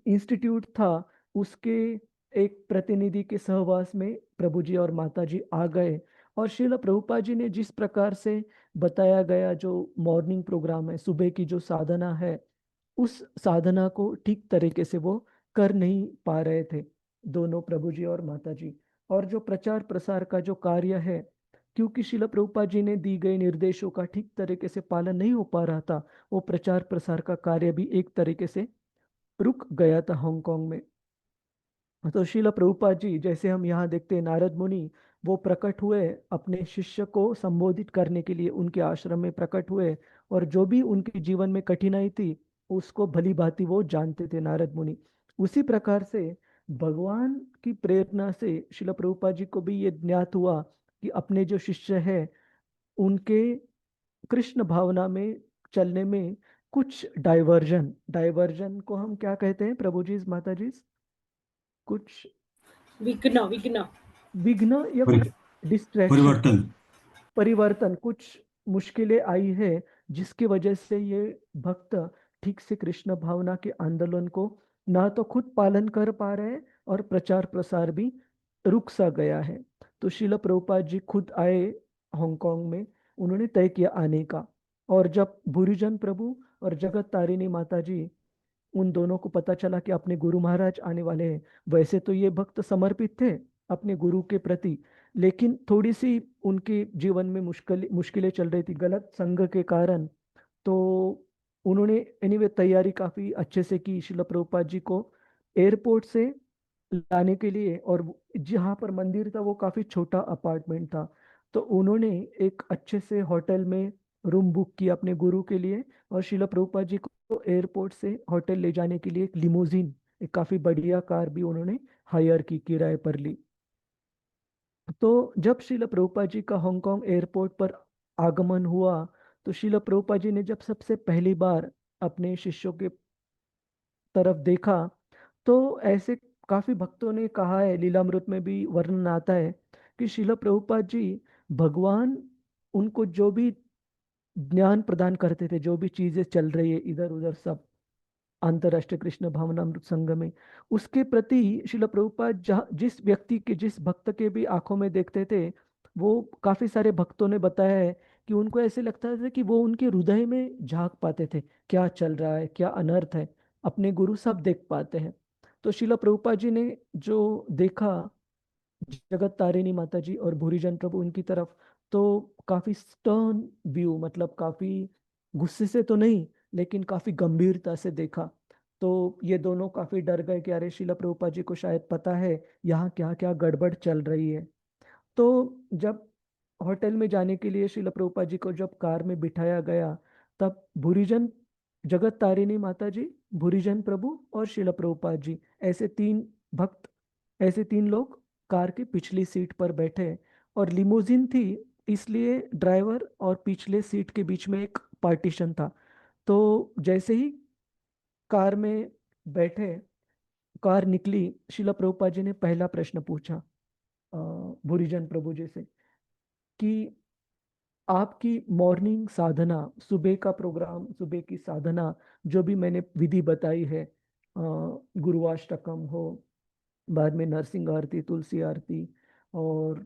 इंस्टीट्यूट था उसके एक प्रतिनिधि के सहवास में प्रभु जी और माता जी आ गए, और श्रील प्रभुपाद जी ने जिस प्रकार से बताया गया जो मॉर्निंग प्रोग्राम है, सुबह की जो साधना है, उस साधना को ठीक तरीके से वो कर नहीं पा रहे थे दोनों प्रभु जी और माता जी। और जो प्रचार प्रसार का जो कार्य है, क्योंकि श्रील प्रभुपाद जी ने दी गई निर्देशों का ठीक तरीके से पालन नहीं हो पा रहा था, वो प्रचार प्रसार का कार्य भी एक तरीके से रुक गया था हांगकांग में। तो श्रील प्रभुपाद जी, जैसे हम यहाँ देखते हैं नारद मुनि, वो प्रकट हुए अपने शिष्य को संबोधित करने के लिए, उनके आश्रम में प्रकट हुए, और जो भी उनके जीवन में कठिनाई थी उसको भली भांति वो जानते थे नारद मुनि। उसी प्रकार से भगवान की प्रेरणा से श्रील प्रभुपाद जी को भी ये ज्ञात हुआ कि अपने जो शिष्य है उनके कृष्ण भावना में चलने में कुछ डाइवर्जन को हम क्या कहते हैं प्रभु जी माता जी? कुछ विघ्न या परिवर्तन परिवर्तन, कुछ मुश्किलें आई है जिसकी वजह से ये भक्त ठीक से कृष्ण भावना के आंदोलन को ना तो खुद पालन कर पा रहे हैं और प्रचार प्रसार भी रुक सा गया है। तो शिला प्रभुपाद जी खुद आए हांगकांग में, उन्होंने तय किया आने का। और जब भूरीजन प्रभु और जगत तारिणी माता जी, उन दोनों को पता चला कि अपने गुरु महाराज आने वाले हैं, वैसे तो ये भक्त समर्पित थे अपने गुरु के प्रति, लेकिन थोड़ी सी उनके जीवन में मुश्किलें चल रही थी गलत संग के कारण। तो उन्होंने एनीवे तैयारी काफी अच्छे से की शिला प्रभुपाद जी को एयरपोर्ट से लाने के लिए। और जहाँ पर मंदिर था वो काफी छोटा अपार्टमेंट था, तो उन्होंने एक अच्छे से होटल में रूम बुक किया अपने गुरु के लिए, और शिला प्रभुपाद जी को एयरपोर्ट से होटल ले जाने के लिए एक लिमोजिन, एक काफी बढ़िया कार भी उन्होंने हायर की, किराए पर ली। तो जब शिला प्रभुपाद जी का हांगकांग एयरपोर्ट पर आगमन हुआ, तो शिला प्रभुपाद जी ने जब सबसे पहली बार अपने शिष्यों के तरफ देखा, तो ऐसे काफी भक्तों ने कहा है, लीलामृत में भी वर्णन आता है कि शिला प्रभुपाद जी भगवान उनको जो भी ज्ञान प्रदान करते थे, जो भी चीजें चल रही है इधर उधर सब अंतरराष्ट्रीय कृष्ण भावनामृत संघ में, उसके प्रति शिला प्रभुपाद जिस व्यक्ति के, जिस भक्त के भी आंखों में देखते थे, वो काफी सारे भक्तों ने बताया है कि उनको ऐसे लगता था कि वो उनके हृदय में झांक पाते थे, क्या चल रहा है, क्या अनर्थ है, अपने गुरु सब देख पाते हैं। तो शिला प्रभुपाद जी ने जो देखा जगत तारिणी माता जी और भूरीजन प्रभु उनकी तरफ, तो काफी स्टर्न व्यू, मतलब काफी गुस्से से तो नहीं लेकिन काफी गंभीरता से देखा। तो ये दोनों काफी डर गए कि अरे शिला प्रभुपाद जी को शायद पता है यहाँ क्या क्या गड़बड़ चल रही है। तो जब होटल में जाने के लिए शिला प्रभुपाद जी को जब कार में बिठाया गया, तब भूरीजन, जगत तारिणी माता जी, भूरीजन प्रभु और शिला प्रभुपाद जी, ऐसे तीन भक्त, ऐसे तीन लोग कार की पिछली सीट पर बैठे। और लिमोजिन थी, इसलिए ड्राइवर और पिछले सीट के बीच में एक पार्टीशन था। तो जैसे ही कार में बैठे, कार निकली, शिला प्रभुपाद जी ने पहला प्रश्न पूछा भूरीजन प्रभु जी से कि आपकी मॉर्निंग साधना, सुबह का प्रोग्राम, सुबह की साधना, जो भी मैंने विधि बताई है, गुरुवाष्टकम हो, बाद में नरसिंह आरती, तुलसी आरती, और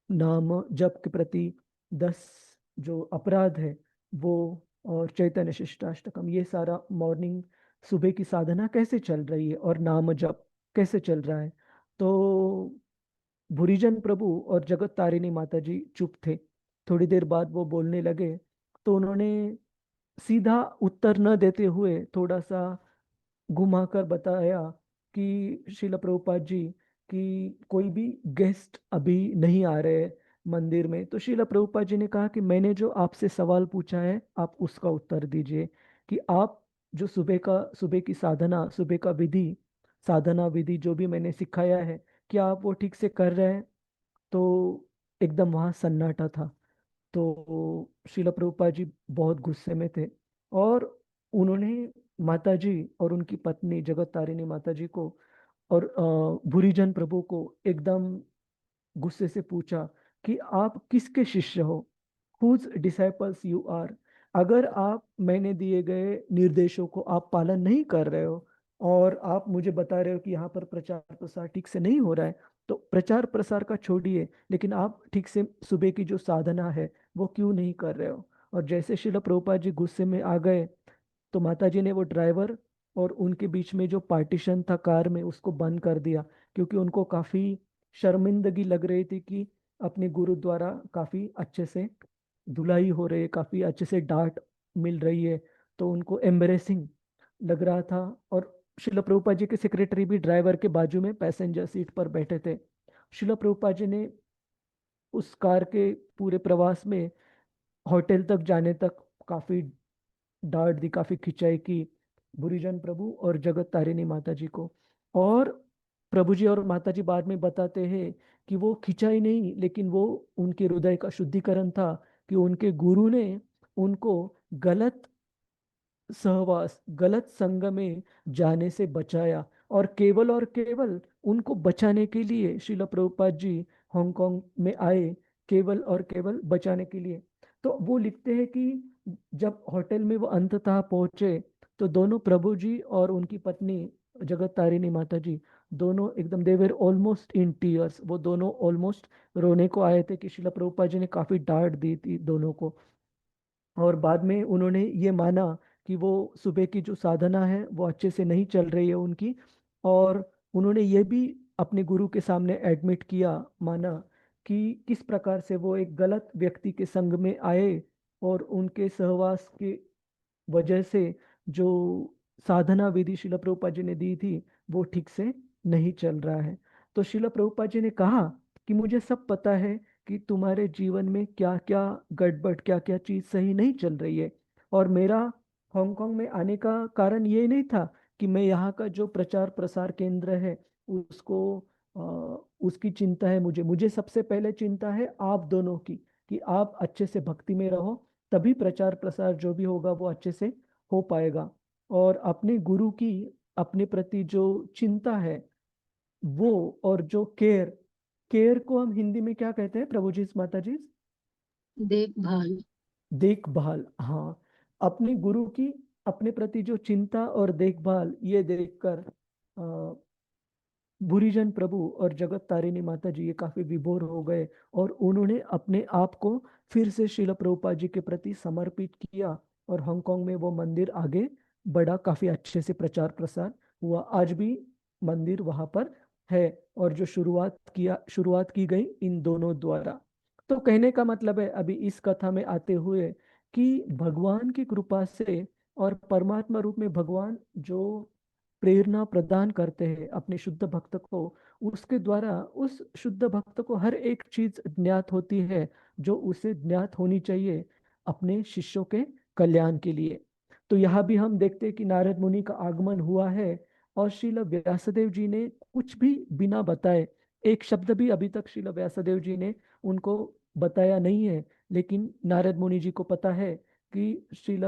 नाम जप के प्रति 10 जो अपराध है वो, और चैतन्य शिष्टाष्टकम, ये सारा मॉर्निंग सुबह की साधना कैसे चल रही है और नाम जप कैसे चल रहा है। तो भूरीजन प्रभु और जगत तारिणी माता जी चुप थे। थोड़ी देर बाद वो बोलने लगे, तो उन्होंने सीधा उत्तर न देते हुए थोड़ा सा घुमाकर बताया कि शिला प्रभुपाद जी, कि कोई भी गेस्ट अभी नहीं आ रहे मंदिर में। तो शिला प्रभुपाद जी ने कहा कि मैंने जो आपसे सवाल पूछा है आप उसका उत्तर दीजिए, कि आप जो सुबह की साधना, सुबह का विधि, साधना विधि जो भी मैंने सिखाया है, क्या आप वो ठीक से कर रहे हैं। तो एकदम वहाँ सन्नाटा था। तो शिला प्रभुपाद जी बहुत गुस्से में थे, और उन्होंने माता जी और उनकी पत्नी जगत तारिणी माता जी को और भूरीजन प्रभु को एकदम गुस्से से पूछा कि आप किसके शिष्य हो, हुज डिसाइपल्स यू आर। अगर आप मैंने दिए गए निर्देशों को आप पालन नहीं कर रहे हो, और आप मुझे बता रहे हो कि यहाँ पर प्रचार प्रसार ठीक से नहीं हो रहा है, तो प्रचार प्रसार का छोड़िए, लेकिन आप ठीक से सुबह की जो साधना है वो क्यों नहीं कर रहे हो। और जैसे शिला प्रभुपाद जी गुस्से में आ गए, तो माता जी ने वो ड्राइवर और उनके बीच में जो पार्टीशन था कार में उसको बंद कर दिया, क्योंकि उनको काफी शर्मिंदगी लग रही थी कि अपने गुरु द्वारा काफी अच्छे से धुलाई हो रही है, काफी अच्छे से डांट मिल रही है, तो उनको एम्बरेसिंग लग रहा था। और शिला प्रभुपाद जी के सेक्रेटरी भी ड्राइवर के बाजू में पैसेंजर सीट पर बैठे थे। शिला प्रभुपाद जी ने उस कार के पूरे प्रवास में होटल तक जाने तक काफी डांट दी, काफी खिंचाई की भूरीजन प्रभु और जगत तारिणी माता जी को। और प्रभु जी और माता जी बाद में बताते हैं कि वो खिंचाई नहीं, लेकिन वो उनके हृदय का शुद्धिकरण था, कि उनके गुरु ने उनको गलत सहवास, गलत संग में जाने से बचाया, और केवल उनको बचाने के लिए शिला प्रभुपाद जी हांगकांग में आए, केवल और केवल बचाने के लिए। तो वो लिखते हैं कि जब होटल में वो अंततः पहुंचे तो दोनों प्रभु जी और उनकी पत्नी जगत तारिणी माता जी दोनों एकदम दे वर ऑलमोस्ट इन टीयर्स, वो दोनों ऑलमोस्ट रोने को आए थे कि शिला प्रभुपाद जी ने काफी डांट दी थी दोनों को। और बाद में उन्होंने ये माना कि वो सुबह की जो साधना है वो अच्छे से नहीं चल रही है उनकी, और उन्होंने ये भी अपने गुरु के सामने एडमिट किया, माना कि किस प्रकार से वो एक गलत व्यक्ति के संग में आए और उनके सहवास के वजह से जो साधना विधि शिला प्रभुपाद जी ने दी थी वो ठीक से नहीं चल रहा है। तो शिला प्रभुपाद जी ने कहा कि मुझे सब पता है कि तुम्हारे जीवन में क्या क्या गड़बड़, क्या क्या चीज सही नहीं चल रही है, और मेरा हांगकांग में आने का कारण ये नहीं था कि मैं यहाँ का जो प्रचार प्रसार केंद्र है उसको उसकी चिंता है, मुझे मुझे सबसे पहले चिंता है आप दोनों की, कि आप अच्छे से भक्ति में रहो, तभी प्रचार प्रसार जो भी होगा वो अच्छे से हो पाएगा। और अपने गुरु की अपने प्रति जो चिंता है वो, और जो केयर, केयर को हम हिंदी में क्या कहते हैं प्रभु जी, माता जी? देखभाल। देखभाल, हाँ। अपने गुरु की अपने प्रति जो चिंता और देखभाल, ये देखकर बुरीजन प्रभु और जगत तारिणी माता जी ये काफी विभोर हो गए और उन्होंने अपने आप को फिर से श्रील प्रभुपाद जी के प्रति समर्पित किया, और हांगकांग में वो मंदिर आगे बढ़ा, काफी अच्छे से प्रचार प्रसार हुआ। आज भी मंदिर वहां पर है, और जो शुरुआत की गई इन दोनों द्वारा। तो कहने का मतलब है अभी इस कथा में आते हुए कि भगवान की कृपा से और परमात्मा रूप में भगवान जो प्रेरणा प्रदान करते हैं अपने शुद्ध भक्त को, उसके द्वारा उस शुद्ध भक्त को हर एक चीज ज्ञात होती है जो उसे ज्ञात होनी चाहिए अपने शिष्यों के कल्याण के लिए। तो यहाँ भी हम देखते हैं कि नारद मुनि का आगमन हुआ है और श्रील व्यासदेव जी ने कुछ भी बिना बताए, एक शब्द भी अभी तक श्रील व्यासदेव जी ने उनको बताया नहीं है, लेकिन नारद मुनि जी को पता है कि श्रील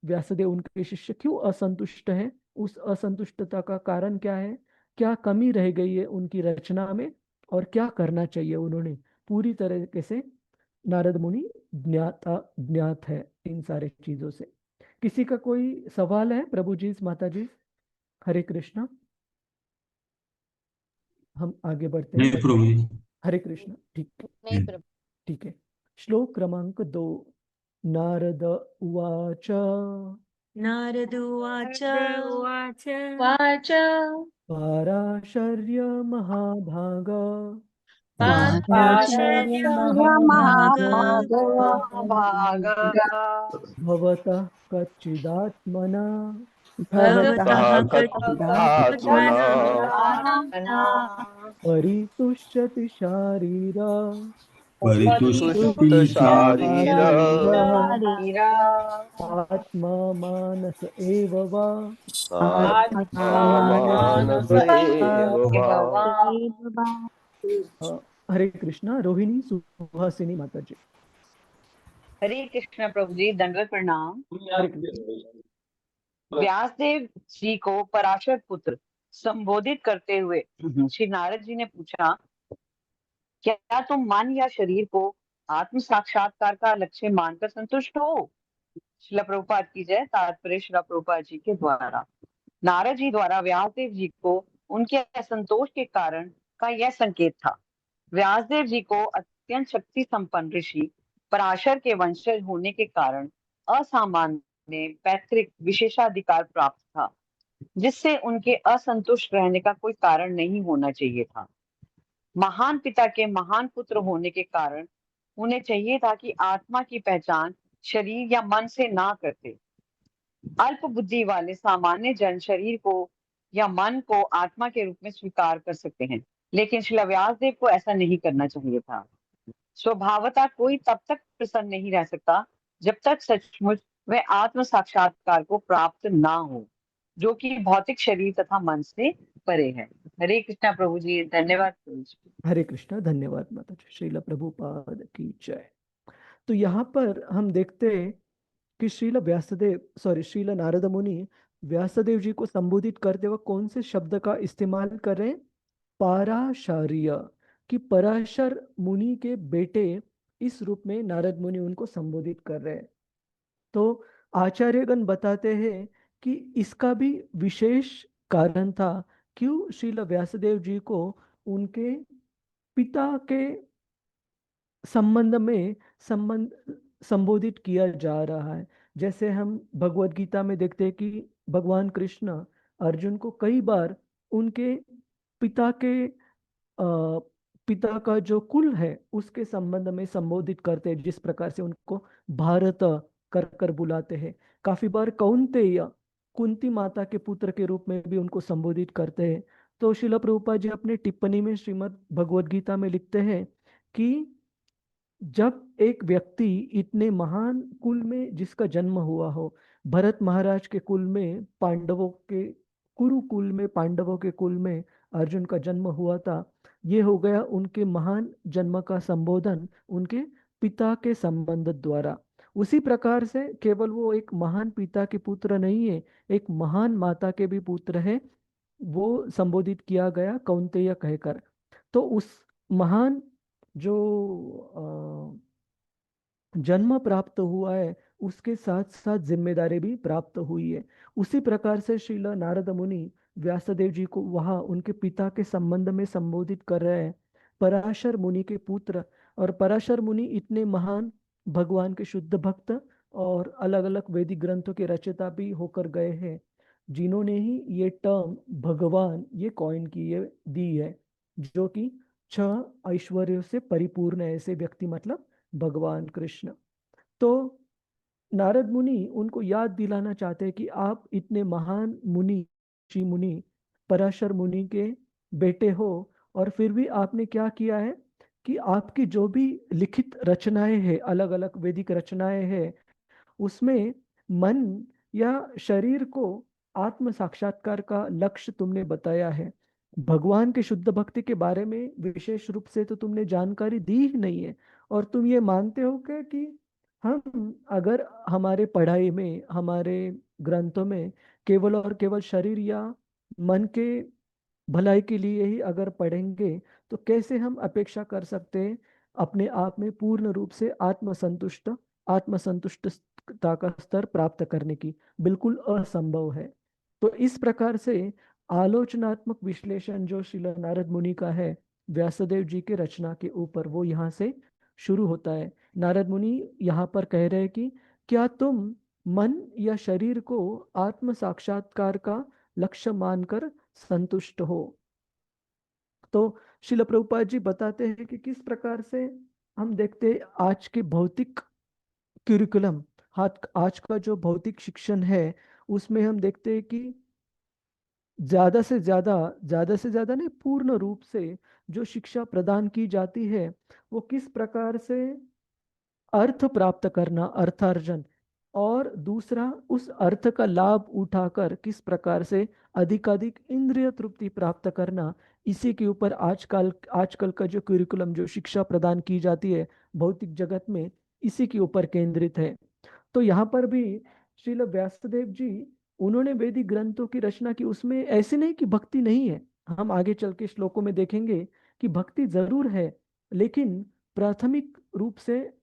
व्यासदेव उनके शिष्य क्यों असंतुष्ट हैं, उस असंतुष्टता का कारण क्या है, क्या कमी रह गई है उनकी रचना में, और क्या करना चाहिए उन्होंने। पूरी तरीके से नारद मुनि ज्ञात है इन सारे चीजों से। किसी का कोई सवाल है प्रभु जी, माता जी? हरे कृष्णा। हम आगे बढ़ते हैं। नहीं प्रभु जी। हरे कृष्णा। ठीक है, नहीं प्रभु। ठीक है। श्लोक क्रमांक 2। नारद उवाच नारद उवाच उवाच वाच पाराशर्य महाभाग पाराशर्य महाभाग महाभाग भवतः कच्चिदात्मना भवतः कच्चिदात्मना कच्चिदात्मना परितुष्यति शारीर सुष्ट शारीर आत्मा मानस एव वा। आत्मा मानस एव वा। हरे कृष्णा। रोहिणी सुहासिनी माता जी। हरे कृष्ण प्रभु जी, दंडवत प्रणाम। हरे कृष्ण। व्यासदेव जी को पराशर पुत्र संबोधित करते हुए श्री नारद जी ने पूछा, क्या तुम मन या शरीर को आत्म साक्षात्कार का लक्ष्य मानकर संतुष्ट हो? श्रील प्रभुपाद की जय। तात्पर्य श्रील प्रभुपाद जी के द्वारा नारद जी द्वारा व्यासदेव जी को उनके असंतोष के कारण का यह संकेत था। व्यासदेव जी को अत्यंत शक्ति संपन्न ऋषि पराशर के वंशज होने के कारण असामान्य पैतृक विशेषाधिकार प्राप्त था, जिससे उनके असंतुष्ट रहने का कोई कारण नहीं होना चाहिए था। महान पिता के महान पुत्र होने के कारण उन्हें चाहिए था कि आत्मा की पहचान शरीर या मन से ना करते। अल्प बुद्धि वाले सामान्य जन शरीर को या मन को आत्मा के रूप में स्वीकार कर सकते हैं, लेकिन श्री व्यासदेव को ऐसा नहीं करना चाहिए था। स्वभावतः कोई तब तक प्रसन्न नहीं रह सकता जब तक सचमुच वह आत्म साक्षात्कार को प्राप्त ना हो, जो कि भौतिक शरीर तथा मन से परे है। हरे कृष्णा प्रभु जी, धन्यवाद प्रभु जी। हरे कृष्णा। धन्यवाद माता जी। श्रील प्रभुपाद की जय। तो यहाँ पर हम देखते हैं कि श्रील नारद मुनि व्यासदेव जी को संबोधित करते वक्त कौन से शब्द का इस्तेमाल कर रहे हैं? पाराशर्य, कि पराशर मुनि के बेटे इस रूप में नारद मुनि उनको संबोधित कर रहे हैं। तो आचार्यगण बताते हैं कि इसका भी विशेष कारण था, क्यों श्रील व्यासदेव जी को उनके पिता के संबंध संबोधित किया जा रहा है। जैसे हम भगवत गीता में देखते हैं कि भगवान कृष्ण अर्जुन को कई बार उनके पिता के पिता का जो कुल है उसके संबंध में संबोधित करते हैं, जिस प्रकार से उनको भारत कर कर बुलाते हैं। काफी बार कौन्तेय कुंती माता के पुत्र के रूप में भी उनको संबोधित करते हैं। तो श्रील प्रभुपाद जी अपने टिप्पणी में श्रीमद् भगवत गीता में लिखते हैं कि जब एक व्यक्ति इतने महान कुल में जिसका जन्म हुआ हो, भरत महाराज के कुल में, पांडवों के कुरुकुल में, पांडवों के कुल में अर्जुन का जन्म हुआ था, ये हो गया उनके महान जन्म का संबोधन उनके पिता के संबंध द्वारा। उसी प्रकार से केवल वो एक महान पिता के पुत्र नहीं है, एक महान माता के भी पुत्र है, वो संबोधित किया गया कौन्तेय कहकर। तो उस महान जो जन्म प्राप्त हुआ है उसके साथ साथ जिम्मेदारी भी प्राप्त हुई है। उसी प्रकार से श्रील नारद मुनि व्यासदेव जी को वहां उनके पिता के संबंध में संबोधित कर रहे हैं, पराशर मुनि के पुत्र। और पराशर मुनि इतने महान भगवान के शुद्ध भक्त और अलग अलग वैदिक ग्रंथों के रचयिता भी होकर गए हैं, जिन्होंने ही ये टर्म भगवान ये कॉइन की ये दी है, जो कि 6 ऐश्वर्यों से परिपूर्ण है ऐसे व्यक्ति, मतलब भगवान कृष्ण। तो नारद मुनि उनको याद दिलाना चाहते हैं कि आप इतने महान मुनि, ऋषि मुनि, पराशर मुनि के बेटे हो, और फिर भी आपने क्या किया है कि आपकी जो भी लिखित रचनाएं हैं, अलग अलग वैदिक रचनाएं हैं, उसमें मन या शरीर को आत्म साक्षात्कार का लक्ष्य तुमने बताया है। भगवान के शुद्ध भक्ति के बारे में विशेष रूप से तो तुमने जानकारी दी ही नहीं है। और तुम ये मानते हो कि हम अगर हमारे पढ़ाई में, हमारे ग्रंथों में केवल और केवल शरीर या मन के भलाई के लिए ही अगर पढ़ेंगे, तो कैसे हम अपेक्षा कर सकते हैं अपने आप में पूर्ण रूप से आत्मसंतुष्टता का स्तर प्राप्त करने की? बिल्कुल असंभव है। तो इस प्रकार से आलोचनात्मक विश्लेषण जो श्रील नारद मुनि का है व्यासदेव जी के रचना के ऊपर, वो यहाँ से शुरू होता है। नारद मुनि यहाँ पर कह रहे हैं कि क्या तुम मन या शरीर को आत्म साक्षात्कार का लक्ष्य मानकर संतुष्ट हो? तो श्रील प्रभुपाद जी बताते हैं कि किस प्रकार से हम देखते हैं आज के भौतिक क्यूरिकुलम, आज का जो भौतिक शिक्षण है, उसमें हम देखते हैं कि ज्यादा से ज्यादा नहीं, पूर्ण रूप से जो शिक्षा प्रदान की जाती है वो किस प्रकार से अर्थ प्राप्त करना, अर्थार्जन, और दूसरा उस अर्थ का लाभ उठाकर किस प्रकार से अधिकाधिक इंद्रिय तृप्ति प्राप्त करना, इसी के ऊपर आजकल का जो करिकुलम, जो शिक्षा प्रदान की जाती है भौतिक जगत में, इसी के ऊपर केंद्रित है। तो यहाँ पर भी श्रील व्यासदेव जी उन्होंने वैदिक ग्रंथों की रचना की, उसमें ऐसे नहीं कि भक्ति नहीं है। हम आगे चल के श्लोकों में देखेंगे कि भक्ति जरूर है, लेकिन प्राथमिक रूप से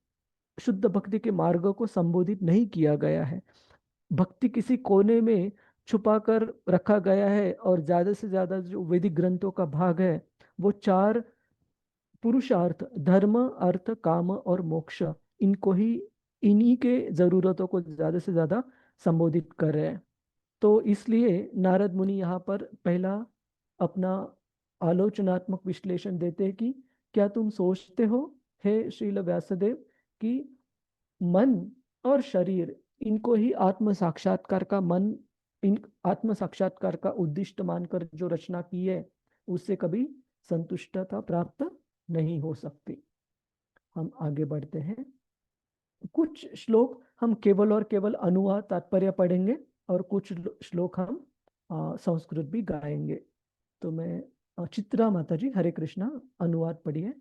शुद्ध भक्ति के मार्ग को संबोधित नहीं किया गया है। भक्ति किसी कोने में छुपा कर रखा गया है, और ज्यादा से ज्यादा जो वैदिक ग्रंथों का भाग है वो 4 पुरुषार्थ, धर्म, अर्थ, काम और मोक्ष, इनको ही, इन्हीं के जरूरतों को ज्यादा से ज्यादा संबोधित कर रहे हैं। तो इसलिए नारद मुनि यहाँ पर पहला अपना आलोचनात्मक विश्लेषण देते हैं कि क्या तुम सोचते हो हे श्रील व्यासदेव कि मन और शरीर, इनको ही आत्म साक्षात्कार का उद्दिष्ट मानकर जो रचना की है, उससे कभी संतुष्टता प्राप्त नहीं हो सकती। हम आगे बढ़ते हैं। कुछ श्लोक हम केवल और केवल अनुवाद तात्पर्य पढ़ेंगे, और कुछ श्लोक हम संस्कृत भी गाएंगे। तो मैं चित्रा माता जी, हरे कृष्णा, अनुवाद पढ़िए।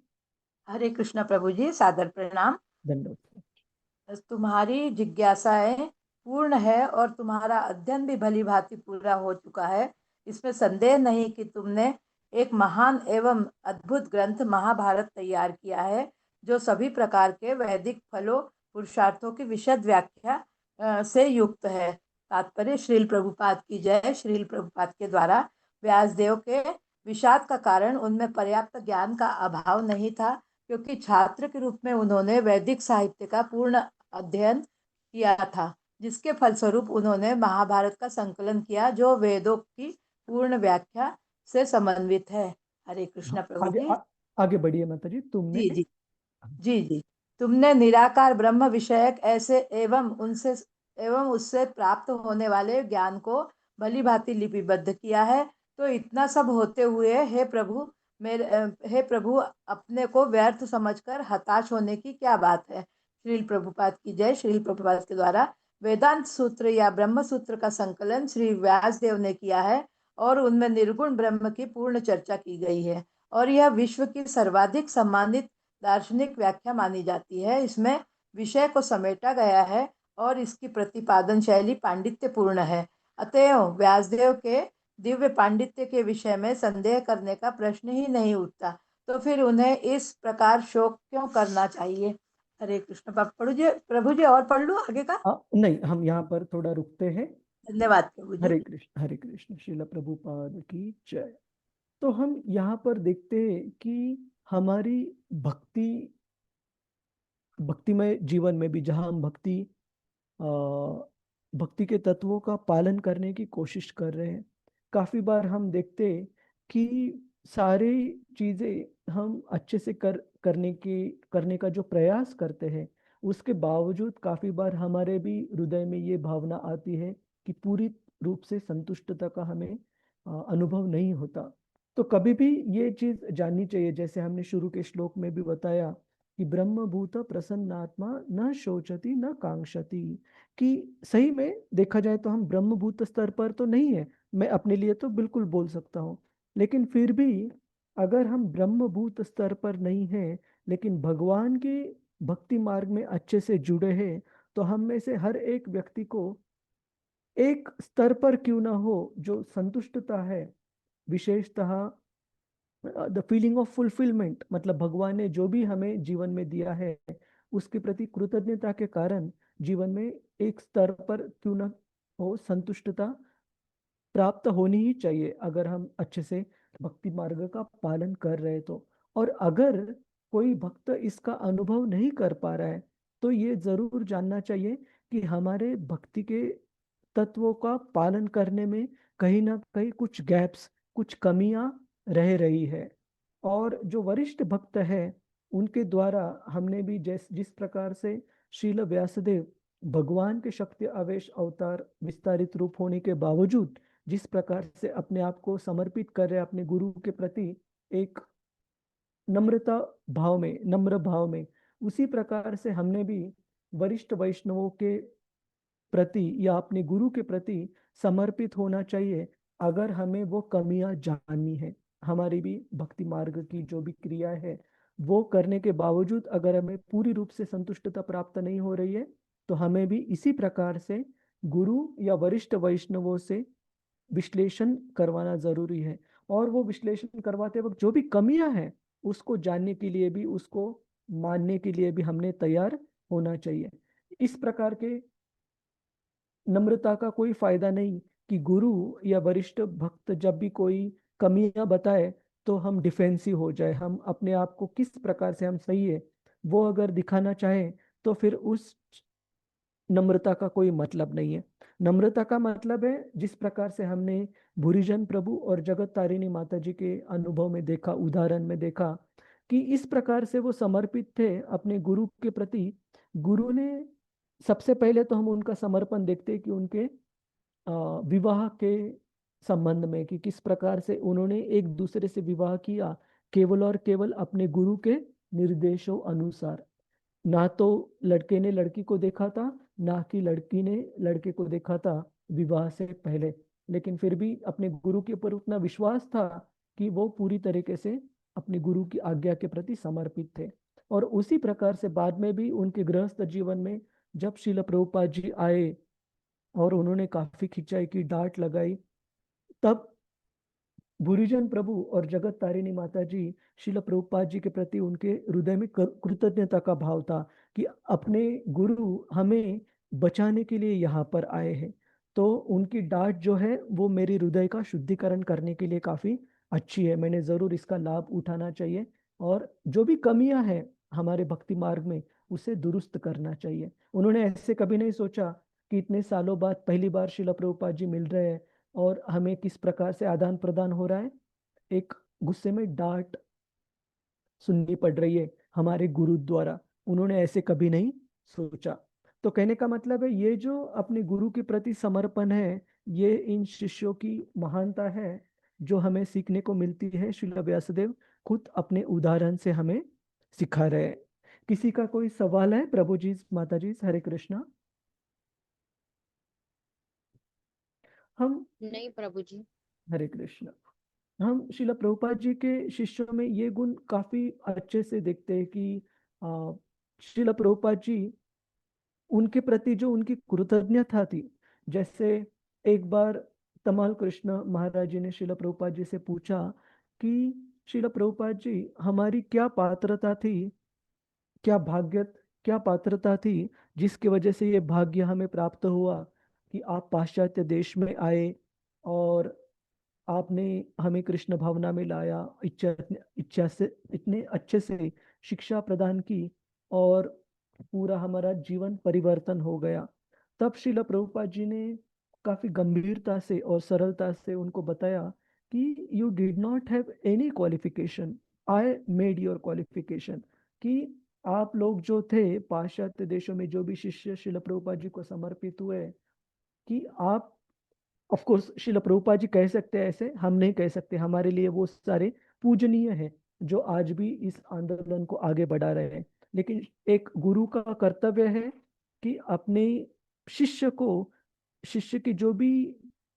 हरे कृष्णा प्रभु जी, सादर प्रणाम। धन्यवाद। तुम्हारी जिज्ञासाएं पूर्ण है और तुम्हारा अध्ययन भी भली भांति पूरा हो चुका है। इसमें संदेह नहीं कि तुमने एक महान एवं अद्भुत ग्रंथ महाभारत तैयार किया है, जो सभी प्रकार के वैदिक फलों पुरुषार्थों की विशद व्याख्या से युक्त है। तात्पर्य श्रील प्रभुपाद की जय। श्रील प्रभुपाद के द्वारा व्यासदेव के विषाद का कारण उनमें पर्याप्त ज्ञान का अभाव नहीं था, क्योंकि छात्र के रूप में उन्होंने वैदिक साहित्य का पूर्ण अध्ययन किया था, जिसके फलस्वरूप उन्होंने महाभारत का संकलन किया, जो वेदों की पूर्ण व्याख्या से समन्वित है। हरे कृष्णा प्रभु आगे जी। आगे बढ़िए माता जी। तुमने जी जी जी जी तुमने निराकार ब्रह्म विषयक ऐसे एवं उससे प्राप्त होने वाले ज्ञान को भली भांति लिपिबद्ध किया है। तो इतना सब होते हुए हे प्रभु अपने को व्यर्थ समझकर हताश होने की क्या बात है। श्रील प्रभुपाद की जय। श्रील प्रभुपाद के द्वारा वेदांत सूत्र या ब्रह्म सूत्र का संकलन श्री व्यासदेव ने किया है, और उनमें निर्गुण ब्रह्म की पूर्ण चर्चा की गई है, और यह विश्व की सर्वाधिक सम्मानित दार्शनिक व्याख्या मानी जाती है। इसमें विषय को समेटा गया है और इसकी प्रतिपादन शैली पांडित्यपूर्ण है। अतएव व्यासदेव के दिव्य पांडित्य के विषय में संदेह करने का प्रश्न ही नहीं उठता। तो फिर उन्हें इस प्रकार शोक क्यों करना चाहिए। हरे कृष्ण। प्रभु जी और पढ़ लो आगे का। नहीं, हम यहाँ पर थोड़ा रुकते हैं। धन्यवाद प्रभु जी। हरे कृष्ण। श्रील प्रभुपाद की जय। तो हम यहाँ पर देखते हैं कि हमारी भक्तिमय जीवन में भी, जहाँ हम भक्ति के तत्वों का पालन करने की कोशिश कर रहे हैं, काफी बार हम देखते हैं कि सारी चीजें हम अच्छे से करने का जो प्रयास करते हैं, उसके बावजूद काफी बार हमारे भी हृदय में ये भावना आती है कि पूरी रूप से संतुष्टता का हमें अनुभव नहीं होता। तो कभी भी ये चीज जाननी चाहिए, जैसे हमने शुरू के श्लोक में भी बताया कि ब्रह्मभूत प्रसन्नात्मा न शोचति न कांक्षति, कि सही में देखा जाए तो हम ब्रह्मभूत स्तर पर तो नहीं है। मैं अपने लिए तो बिल्कुल बोल सकता हूँ, लेकिन फिर भी अगर हम ब्रह्मभूत स्तर पर नहीं हैं, लेकिन भगवान के भक्ति मार्ग में अच्छे से जुड़े हैं, तो हम में से हर एक व्यक्ति को एक स्तर पर क्यों ना हो, जो संतुष्टता है, विशेषतः द फीलिंग ऑफ फुलफिलमेंट, मतलब भगवान ने जो भी हमें जीवन में दिया है उसके प्रति कृतज्ञता के कारण जीवन में एक स्तर पर क्यों ना हो, संतुष्टता प्राप्त होनी ही चाहिए, अगर हम अच्छे से भक्ति मार्ग का पालन कर रहे तो। और अगर कोई भक्त इसका अनुभव नहीं कर पा रहा है, तो ये जरूर जानना चाहिए कि हमारे भक्ति के तत्वों का पालन करने में कहीं ना कहीं कुछ गैप्स, कुछ कमियां रह रही है। और जो वरिष्ठ भक्त है, उनके द्वारा हमने भी जिस प्रकार से श्रील व्यासदेव भगवान के शक्ति आवेश अवतार विस्तारित रूप होने के बावजूद जिस प्रकार से अपने आप को समर्पित कर रहे अपने गुरु के प्रति एक नम्र भाव में, उसी प्रकार से हमने भी वरिष्ठ वैष्णवों के प्रति या अपने गुरु के प्रति समर्पित होना चाहिए, अगर हमें वो कमियां जाननी है। हमारी भी भक्ति मार्ग की जो भी क्रिया है, वो करने के बावजूद अगर हमें पूरी रूप से संतुष्टता प्राप्त नहीं हो रही है, तो हमें भी इसी प्रकार से गुरु या वरिष्ठ वैष्णवों से विश्लेषण करवाना जरूरी है। और वो विश्लेषण करवाते वक्त जो भी कमियां हैं, उसको जानने के लिए भी, उसको मानने के लिए भी हमने तैयार होना चाहिए। इस प्रकार के नम्रता का कोई फायदा नहीं कि गुरु या वरिष्ठ भक्त जब भी कोई कमियां बताए तो हम डिफेंसिव हो जाए, हम अपने आप को किस प्रकार से हम सही है वो अगर दिखाना चाहें, तो फिर उस नम्रता का कोई मतलब नहीं है। नम्रता का मतलब है, जिस प्रकार से हमने भूरिजन प्रभु और जगत तारिणी माता जी के अनुभव में देखा, उदाहरण में देखा, कि इस प्रकार से वो समर्पित थे अपने गुरु के प्रति। गुरु ने सबसे पहले तो हम उनका समर्पण देखते हैं कि उनके विवाह के संबंध में, कि किस प्रकार से उन्होंने एक दूसरे से विवाह किया, केवल और केवल अपने गुरु के निर्देशों अनुसार। ना तो लड़के ने लड़की को देखा था, ना कि लड़की ने लड़के को देखा था विवाह से पहले, लेकिन फिर भी अपने गुरु के ऊपर उतना विश्वास था कि वो पूरी तरीके से अपने गुरु की आज्ञा के प्रति समर्पित थे। और उसी प्रकार से बाद में भी उनके गृहस्थ जीवन में जब श्रील प्रभुपाद जी आए और उन्होंने काफी खिंचाई की, डांट लगाई, तब भूरिजन प्रभु और जगत तारिणी माता जी श्रील प्रभुपाद जी के प्रति उनके हृदय में कृतज्ञता का भाव था कि अपने गुरु हमें बचाने के लिए यहाँ पर आए हैं। तो उनकी डांट जो है वो मेरी हृदय का शुद्धिकरण करने के लिए काफी अच्छी है। मैंने जरूर इसका लाभ उठाना चाहिए और जो भी कमियां हैं हमारे भक्ति मार्ग में उसे दुरुस्त करना चाहिए। उन्होंने ऐसे कभी नहीं सोचा कि इतने सालों बाद पहली बार श्रील प्रभुपाद जी मिल रहे हैं और हमें किस प्रकार से आदान प्रदान हो रहा है। एक गुस्से में डांट सुननी पड़ रही है हमारे गुरु द्वारा, उन्होंने ऐसे कभी नहीं सोचा। तो कहने का मतलब है ये जो अपने गुरु के प्रति समर्पण है, ये इन शिष्यों की महानता है जो हमें सीखने को मिलती है। श्रील व्यासदेव खुद अपने उदाहरण से हमें सिखा रहे हैं। किसी का कोई सवाल है? प्रभु जी, माता जी, हरे कृष्णा। हम नहीं प्रभु जी। हरे कृष्णा। हम श्रील प्रभुपाद जी के शिष्यों में ये गुण काफी अच्छे से देखते हैं कि श्रील प्रभुपाद जी उनके प्रति जो उनकी कृतज्ञता थी। जैसे एक बार तमाल कृष्ण महाराज जी ने श्रील प्रभुपाद जी से पूछा कि श्रील प्रभुपाद जी हमारी क्या पात्रता थी, क्या भाग्य, क्या पात्रता थी जिसकी वजह से ये भाग्य हमें प्राप्त हुआ कि आप पाश्चात्य देश में आए और आपने हमें कृष्ण भावना में लाया, इच्छा से इतने अच्छे से शिक्षा प्रदान की और पूरा हमारा जीवन परिवर्तन हो गया। तब श्रील प्रभुपाद जी ने काफी गंभीरता से और सरलता से उनको बताया कि you did not have any qualification, I made your qualification. कि आप लोग जो थे पाश्चात्य देशों में जो भी शिष्य श्रील प्रभुपाद जी को समर्पित हुए, कि आप ऑफ कोर्स श्रील प्रभुपाद जी कह सकते हैं, ऐसे हम नहीं कह सकते। हमारे लिए वो सारे पूजनीय हैं जो आज भी इस आंदोलन को आगे बढ़ा रहे हैं। लेकिन एक गुरु का कर्तव्य है कि अपने शिष्य को, शिष्य की जो भी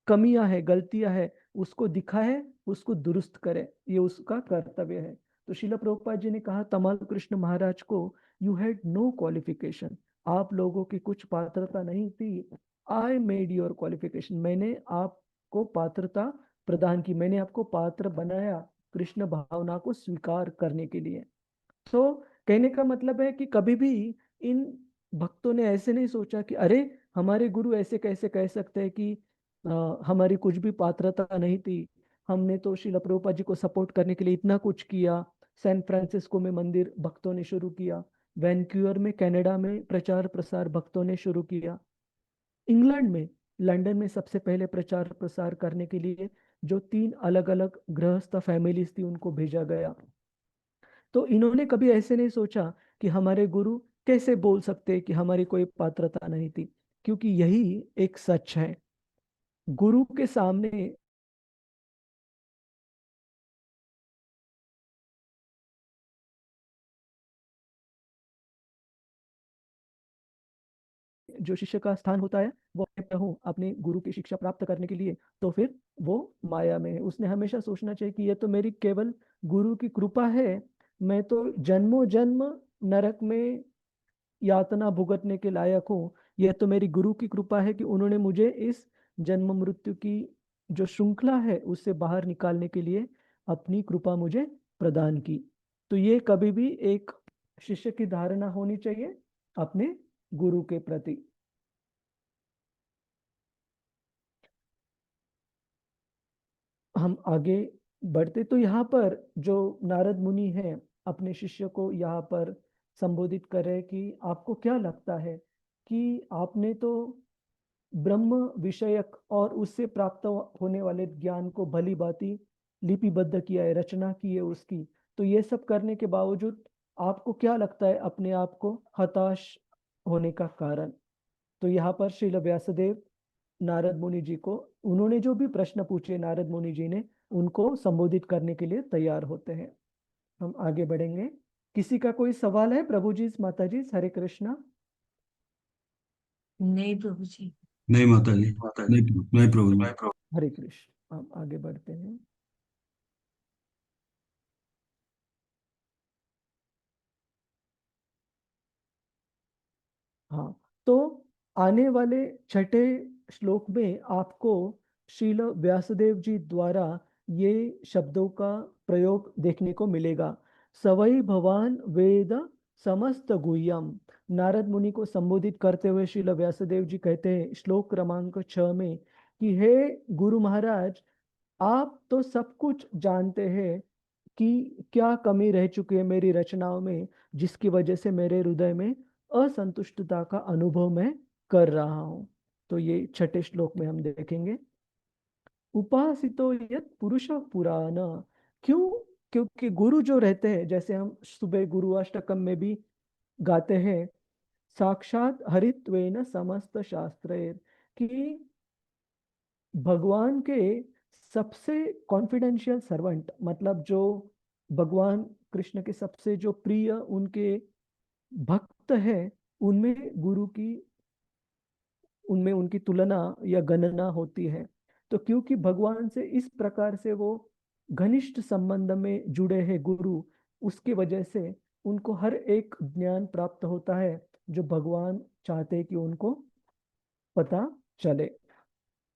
कमियां है, गलतियां है, उसको दिखाए, उसको दुरुस्त करे, ये उसका कर्तव्य है। तो श्रील प्रभुपाद जी ने कहा तमाल कृष्ण महाराज को, यू हैड नो क्वालिफिकेशन, आप लोगों की कुछ पात्रता नहीं थी, आई मेड योर क्वालिफिकेशन, मैंने आपको पात्रता प्रदान की, मैंने आपको पात्र बनाया कृष्ण भावना को स्वीकार करने के लिए। तो कहने का मतलब है कि कभी भी इन भक्तों ने ऐसे नहीं सोचा कि अरे हमारे गुरु ऐसे कैसे कह सकते हैं कि हमारी कुछ भी पात्रता नहीं थी, हमने तो श्रील प्रभुपाद जी को सपोर्ट करने के लिए इतना कुछ किया। सैन फ्रांसिस्को में मंदिर भक्तों ने शुरू किया, वैनक्यूअर में कनाडा में प्रचार प्रसार भक्तों ने शुरू किया, इंग्लैंड में लंदन में सबसे पहले प्रचार प्रसार करने के लिए जो 3 अलग अलग गृहस्थ फैमिलीज थी उनको भेजा गया। तो इन्होंने कभी ऐसे नहीं सोचा कि हमारे गुरु कैसे बोल सकते कि हमारी कोई पात्रता नहीं थी, क्योंकि यही एक सच है। गुरु के सामने जो शिष्य का स्थान होता है वो हूँ अपने गुरु की शिक्षा प्राप्त करने के लिए, तो फिर वो माया में है। उसने हमेशा सोचना चाहिए कि ये तो मेरी केवल गुरु की कृपा है, मैं तो जन्मों जन्म नरक में यातना भुगतने के लायक हूँ, यह तो मेरी गुरु की कृपा है कि उन्होंने मुझे इस जन्म मृत्यु की जो श्रृंखला है उससे बाहर निकालने के लिए अपनी कृपा मुझे प्रदान की। तो ये कभी भी एक शिष्य की धारणा होनी चाहिए अपने गुरु के प्रति। हम आगे बढ़ते तो यहाँ पर जो नारद मुनि हैं अपने शिष्य को यहाँ पर संबोधित कर रहे कि आपको क्या लगता है कि आपने तो ब्रह्म विषयक और उससे प्राप्त होने वाले ज्ञान को भली भांति लिपिबद्ध किया है, रचना की है उसकी, तो ये सब करने के बावजूद आपको क्या लगता है अपने आप को हताश होने का कारण? तो यहाँ पर श्रील व्यासदेव नारद मुनि जी को, उन्होंने जो भी प्रश्न पूछे नारद मुनि जी ने उनको संबोधित करने के लिए तैयार होते हैं। हम आगे बढ़ेंगे। किसी का कोई सवाल है? प्रभु जी, माता जी, हरे कृष्णा। नहीं प्रभु जी। नहीं माता जी, नहीं प्रभु जी। हरे कृष्ण। हम आगे बढ़ते हैं। हाँ, तो आने वाले छठे श्लोक में आपको श्रील व्यासदेव जी द्वारा ये शब्दों का प्रयोग देखने को मिलेगा। सवै भवान वेद समस्त गुह्यम। नारद मुनि को संबोधित करते हुए श्रील व्यासदेव जी कहते हैं श्लोक क्रमांक 6 में कि हे गुरु महाराज, आप तो सब कुछ जानते हैं कि क्या कमी रह चुकी है मेरी रचनाओं में, जिसकी वजह से मेरे हृदय में असंतुष्टता का अनुभव मैं कर रहा हूं। तो ये छठे श्लोक में हम देखेंगे। उपासितो यत् पुरुष पुराण। क्यों? क्योंकि गुरु जो रहते हैं, जैसे हम सुबह गुरु अष्टकम में भी गाते हैं, साक्षात हरित्वेन समस्त शास्त्रेर, कि भगवान के सबसे कॉन्फिडेंशियल सर्वेंट, मतलब जो भगवान कृष्ण के सबसे जो प्रिय उनके भक्त है, उनमें गुरु की, उनमें उनकी तुलना या गणना होती है। तो क्योंकि भगवान से इस प्रकार से वो घनिष्ठ संबंध में जुड़े हैं गुरु, उसकी वजह से उनको हर एक ज्ञान प्राप्त होता है जो भगवान चाहते हैं कि उनको पता चले।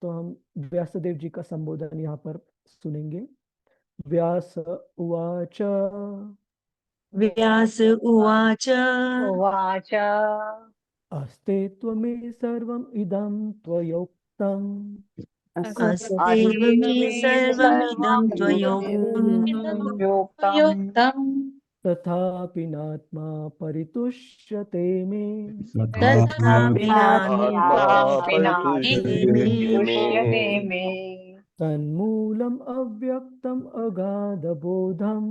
तो हम व्यासदेव जी का संबोधन यहाँ पर सुनेंगे। व्यास उवाच। व्यास उवाच। उवाच अस्ते त्वमे सर्वम् इदं त्वयोक्तम् अस्तेव मे सर्वमिदं त्वयोक्तम् तथापि नात्मा परितुष्यते मे। तथापि आत्मा परितुष्यते मे। तुष्यते मे। तन्मूलम् अव्यक्तम् अगाधबोधम्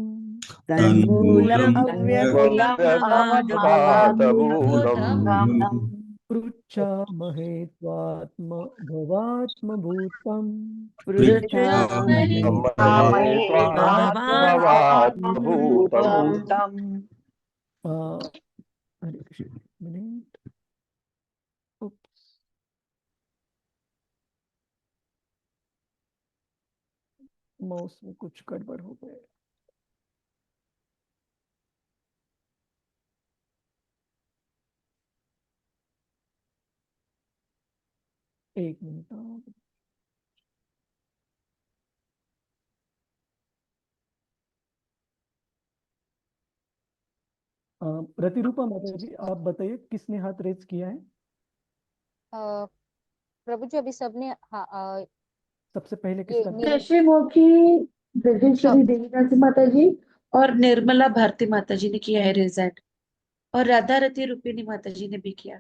तन्मूलम् तन्मूलम् अव्यक्तमगाधबोधम् पृच्छामहे त्वात्मभवात्मभूतम् पृच्छामहे महे त्वात्मभवात्मभूतम्। हरे कृष्ण। मिनट। उप्स। माउस में कुछ गड़बड़ हो गया। एक मिनट। प्रतिरूपा माता जी, आप बताइए किसने हाथ रेज किया है? प्रभु जी अभी सबने सबसे पहले किसका? शशिमुखी ब्रजेश्वरी देवीदासी माता जी और निर्मला भारती माता जी ने किया है रिजल्ट, और राधा रति रूपिणी माता जी ने भी किया।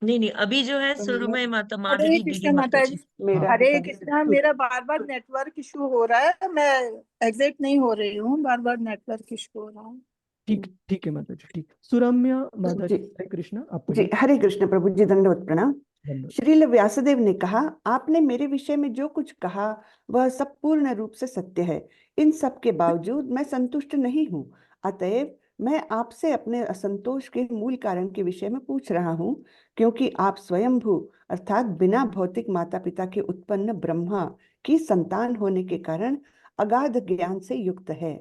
नहीं, अभी जो है सुरमय माता हरे माधुरी कृष्ण देवी माता माता जी। जी। हरे कृष्णा, मेरा बार बार नेटवर्क इशू हो रहा है, मैं एग्जिट नहीं हो रही हूँ, बार बार नेटवर्क इशू हो रहा है। ठीक है माता जी, ठीक। सुरम्या माता जी, हरे कृष्ण। आप जी, हरे कृष्ण प्रभु जी, दंडवत प्रणाम। धन्यवाद। श्रील व्यासदेव ने कहा, आपने मेरे विषय में जो कुछ कहा वह सब पूर्ण रूप से सत्य है। इन सब के बावजूद मैं संतुष्ट नहीं हूँ। अतएव मैं आपसे अपने असंतोष के मूल कारण के विषय में पूछ रहा हूँ, क्योंकि आप स्वयंभू अर्थात बिना भौतिक माता पिता के उत्पन्न ब्रह्मा की संतान होने के कारण अगाध ज्ञान से युक्त है।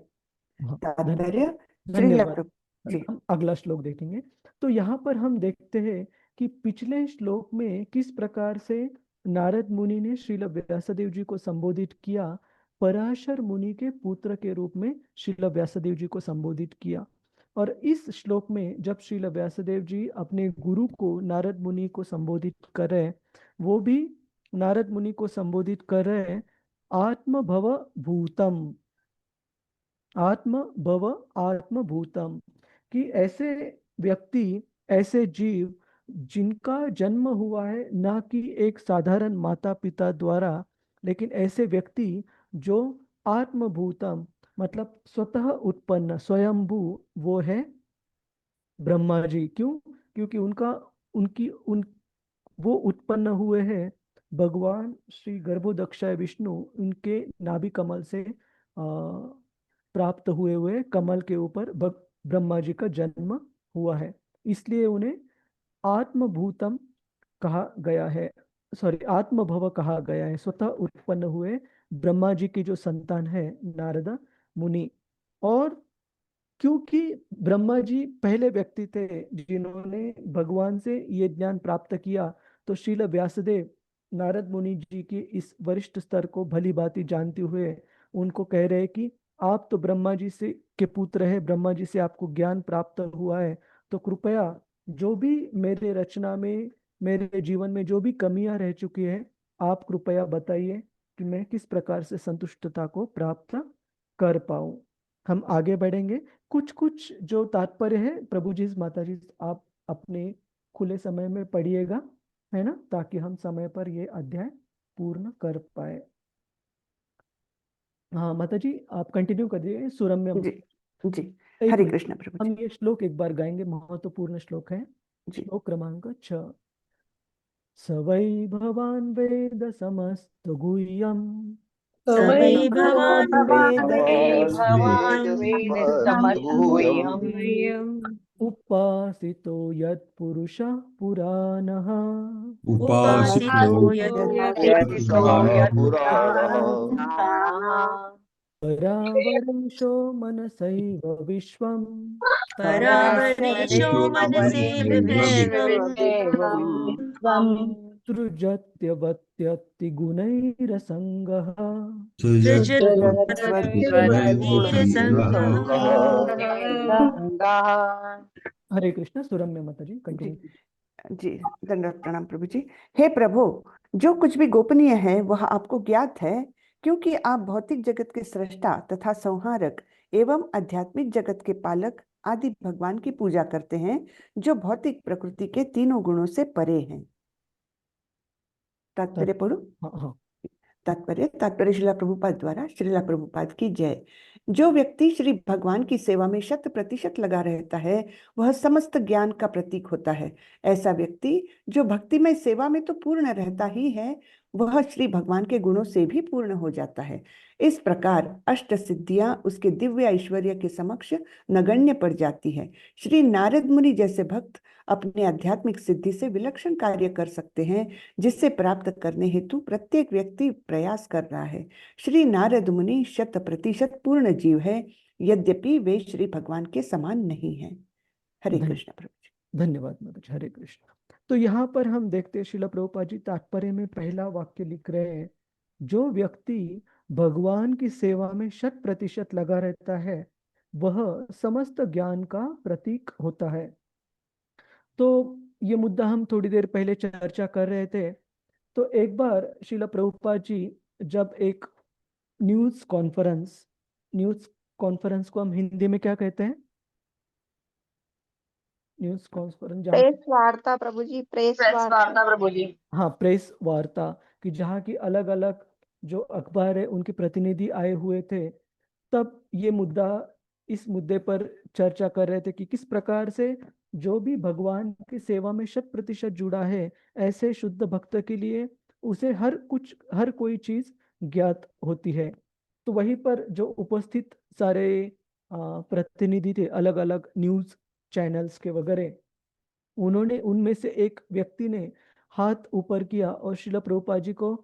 तात्पर्य श्रील धन्यवाद। प्रभु जी। हम अगला श्लोक देखेंगे। तो यहाँ पर हम देखते हैं कि पिछले श्लोक में किस प्रकार से नारद मुनि ने श्रील व्यासदेव जी को संबोधित किया, पराशर मुनि के पुत्र के रूप में श्रील व्यासदेव जी को संबोधित किया। और इस श्लोक में जब श्रील व्यासदेव जी अपने गुरु को नारद मुनि को संबोधित कर रहे हैं, वो भी नारद मुनि को संबोधित कर रहे हैं आत्मभव भूतम, आत्मभव आत्मभूतम, कि ऐसे व्यक्ति, ऐसे जीव जिनका जन्म हुआ है ना कि एक साधारण माता पिता द्वारा, लेकिन ऐसे व्यक्ति जो आत्मभूतम मतलब स्वतः उत्पन्न स्वयंभू, वो है ब्रह्मा जी। क्यों? क्योंकि वो उत्पन्न हुए हैं भगवान श्री गर्भोदक्षाय विष्णु, उनके नाभि कमल से प्राप्त हुए कमल के ऊपर ब्रह्मा जी का जन्म हुआ है, इसलिए उन्हें आत्मभूतम कहा गया है, आत्मभव कहा गया है। स्वतः उत्पन्न हुए ब्रह्मा जी की जो संतान है नारद मुनि। और क्योंकि ब्रह्मा जी पहले व्यक्ति थे जिन्होंने भगवान से ये ज्ञान प्राप्त किया, तो श्रील व्यासदेव नारद मुनि जी की इस वरिष्ठ स्तर को भली भांति जानते हुए उनको कह रहे कि आप तो ब्रह्मा जी से के पुत्र है, ब्रह्मा जी से आपको ज्ञान प्राप्त हुआ है, तो कृपया जो भी मेरे रचना में, मेरे जीवन में जो भी कमियां रह चुकी है, आप कृपया बताइए कि मैं किस प्रकार से संतुष्टता को प्राप्त कर पाऊं। हम आगे बढ़ेंगे। कुछ कुछ जो तात्पर्य है प्रभु जी, माता जी, आप अपने खुले समय में पढ़िएगा, है ना, ताकि हम समय पर ये अध्याय पूर्ण कर पाए। हाँ माता जी, आप कंटिन्यू करिए। सुरम्य जी जी, एक हरे मिनट, कृष्ण प्रभु जी। हम ये श्लोक एक बार गाएंगे, महत्वपूर्ण श्लोक है, जी श्लोक क्रमांक 6। स वै भवान् वेद समस्त गुह्यम् सवै भवान् भवान् वेद भवान् वेद समस्तगुह्यम् उपासितो यत्पुरुषः पुराणः उपासितो यदितो पुराणः परावरेशो मनसैव विश्वम् परावरेशो मनसेव विश्वम् सृजत्यवत्यति गुणैरसङ्गः हरे कृष्ण। सुरम्य माता जी, जी कंटिन्यू। जी, दंडवत प्रणाम प्रभु जी। हे प्रभु, जो कुछ भी गोपनीय है वह आपको ज्ञात है, क्योंकि आप भौतिक जगत के सृष्टा तथा संहारक एवं आध्यात्मिक जगत के पालक आदि भगवान की पूजा करते हैं, जो भौतिक प्रकृति के तीनों गुणों से परे हैं। तात्पर्य पढ़ो। हाँ हाँ। तात्पर्य श्रीला प्रभुपाद द्वारा। श्रीला प्रभुपाद की जय। जो व्यक्ति श्री भगवान की सेवा में 100% लगा रहता है, वह समस्त ज्ञान का प्रतीक होता है। ऐसा व्यक्ति जो भक्ति में सेवा में तो पूर्ण रहता ही है, वह श्री भगवान के गुणों से भी पूर्ण हो जाता है। इस प्रकार अष्ट सिद्धियां उसके दिव्य ऐश्वर्य के समक्ष नगण्य पड़ जाती है। श्री नारद मुनि जैसे भक्त अपने आध्यात्मिक सिद्धि से विलक्षण कार्य कर सकते हैं, जिससे प्राप्त करने हेतु प्रत्येक व्यक्ति प्रयास कर रहा है। श्री नारद मुनि 100% पूर्ण जीव है, यद्यपि वे श्री भगवान के समान नहीं है। हरे कृष्ण प्रभु जी। धन्यवाद माता जी, हरे कृष्ण। तो यहाँ पर हम देखते हैं श्रील प्रभुपाद जी तात्पर्य में पहला वाक्य लिख रहे हैं, जो व्यक्ति भगवान की सेवा में 100% लगा रहता है, वह समस्त ज्ञान का प्रतीक होता है। तो ये मुद्दा हम थोड़ी देर पहले चर्चा कर रहे थे। तो एक बार श्रील प्रभुपाद जी जब एक न्यूज कॉन्फ्रेंस को हम हिंदी में क्या कहते हैं? न्यूज कॉन्फ्रेंस, जहाँ प्रेस वार्ता प्रभु जी, प्रेस वार्ता प्रभु जी। हाँ, प्रेस वार्ता, कि जहाँ की अलग अलग जो अखबार है उनके प्रतिनिधि आए हुए थे। तब ये मुद्दा, इस मुद्दे पर चर्चा कर रहे थे कि किस प्रकार से जो भी भगवान की सेवा में 100% जुड़ा है, ऐसे शुद्ध भक्त के लिए उसे हर कोई चीज ज्ञात होती है। तो वहीं पर जो उपस्थित सारे प्रतिनिधि थे अलग अलग न्यूज चैनल्स के वगैरह, उन्होंने, उनमें से एक व्यक्ति ने हाथ ऊपर किया और श्रील प्रभुपाद जी को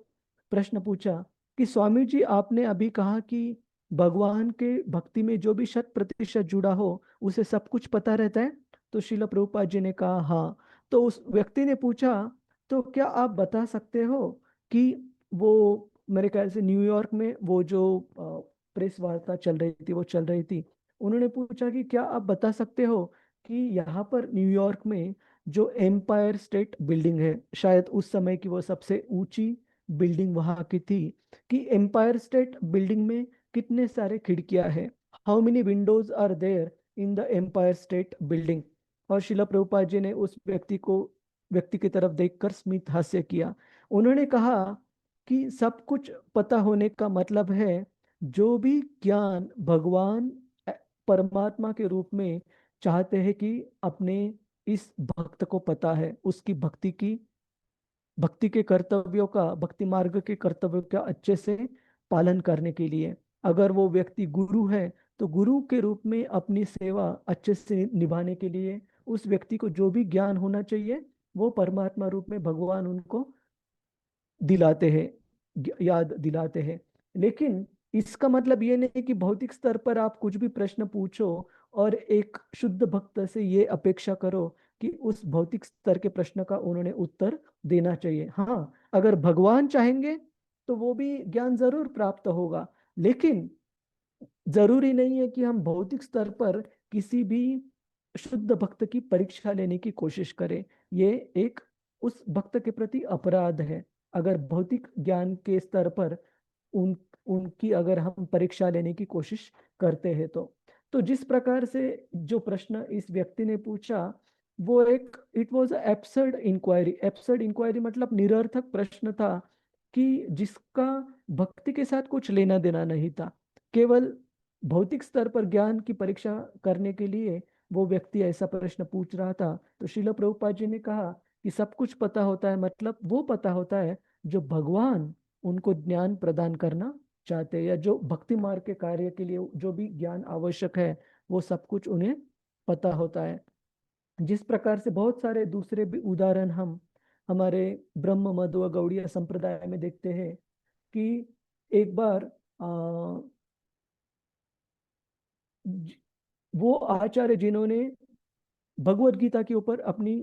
प्रश्न पूछा कि स्वामी जी, आपने अभी कहा कि भगवान के भक्ति में जो भी 100% जुड़ा हो उसे सब कुछ पता रहता है। तो श्रील प्रभुपाद जी ने कहा हाँ। तो उस व्यक्ति ने पूछा, तो क्या आप बता सकते हो कि वो, मेरे ख्याल से न्यूयॉर्क में वो जो प्रेस वार्ता चल रही थी, वो चल रही थी, उन्होंने पूछा कि क्या आप बता सकते हो कि यहाँ पर न्यूयॉर्क में जो एम्पायर स्टेट बिल्डिंग है, शायद उस समय की वो सबसे ऊंची बिल्डिंग वहां की थी, कि एम्पायर स्टेट बिल्डिंग में कितने सारे खिड़कियां हैं, how many windows are there in the Empire State Building. और शिला प्रभुपाद जी ने उस व्यक्ति की तरफ देखकर स्मित हास्य किया। उन्होंने कहा कि सब कुछ पता होने का मतलब है जो भी ज्ञान भगवान परमात्मा के रूप में चाहते हैं कि अपने इस भक्त को पता है, उसकी भक्ति के कर्तव्यों का, भक्ति मार्ग के कर्तव्यों का अच्छे से पालन करने के लिए। अगर वो व्यक्ति गुरु है तो गुरु के रूप में अपनी सेवा अच्छे से निभाने के लिए उस व्यक्ति को जो भी ज्ञान होना चाहिए वो परमात्मा रूप में भगवान उनको दिलाते हैं, याद दिलाते हैं। लेकिन इसका मतलब ये नहीं कि भौतिक स्तर पर आप कुछ भी प्रश्न पूछो और एक शुद्ध भक्त से ये अपेक्षा करो कि उस भौतिक स्तर के प्रश्न का उन्होंने उत्तर देना चाहिए। हाँ, अगर भगवान चाहेंगे तो वो भी ज्ञान जरूर प्राप्त होगा, लेकिन जरूरी नहीं है कि हम भौतिक स्तर पर किसी भी शुद्ध भक्त की परीक्षा लेने की कोशिश करें। ये एक उस भक्त के प्रति अपराध है अगर भौतिक ज्ञान के स्तर पर उनकी अगर हम परीक्षा लेने की कोशिश करते हैं। तो जिस प्रकार से जो प्रश्न इस व्यक्ति ने पूछा वो एक it was absurd inquiry. Absurd inquiry मतलब निरर्थक प्रश्न था कि जिसका भक्ति के साथ कुछ लेना देना नहीं था। केवल भौतिक स्तर पर ज्ञान की परीक्षा करने के लिए वो व्यक्ति ऐसा प्रश्न पूछ रहा था। तो श्रील प्रभुपाद जी ने कहा कि सब कुछ पता होता है, मतलब वो पता होता है जो भगवान उनको ज्ञान प्रदान करना चाहते हैं, या जो भक्ति मार्ग के कार्य के लिए जो भी ज्ञान आवश्यक है वो सब कुछ उन्हें पता होता है। जिस प्रकार से बहुत सारे दूसरे भी उदाहरण हम हमारे ब्रह्म मध्व गौड़ीय संप्रदाय में देखते हैं कि एक बार वो आचार्य जिन्होंने भगवत गीता के ऊपर अपनी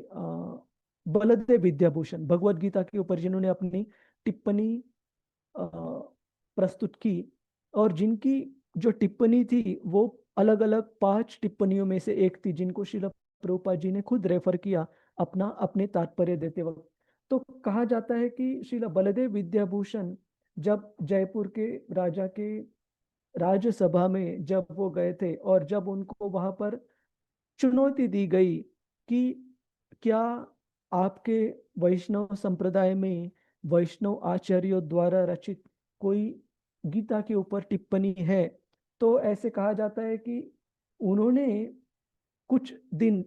बलदेव विद्याभूषण भगवत गीता के ऊपर जिन्होंने अपनी टिप्पणी प्रस्तुत की, और जिनकी जो टिप्पणी थी वो अलग अलग 5 टिप्पणियों में से एक थी जिनको श्रील प्रभुपाद जी ने खुद रेफर किया अपने तात्पर्य देते वक्त। तो कहा जाता है कि श्रील बलदेव विद्याभूषण जब जयपुर के राजा के राज्यसभा में जब वो गए थे और जब उनको वहां पर चुनौती दी गई कि क्या आपके वैष्णव संप्रदाय में वैष्णव आचार्यों द्वारा रचित कोई गीता के ऊपर टिप्पणी है, तो ऐसे कहा जाता है कि उन्होंने कुछ दिन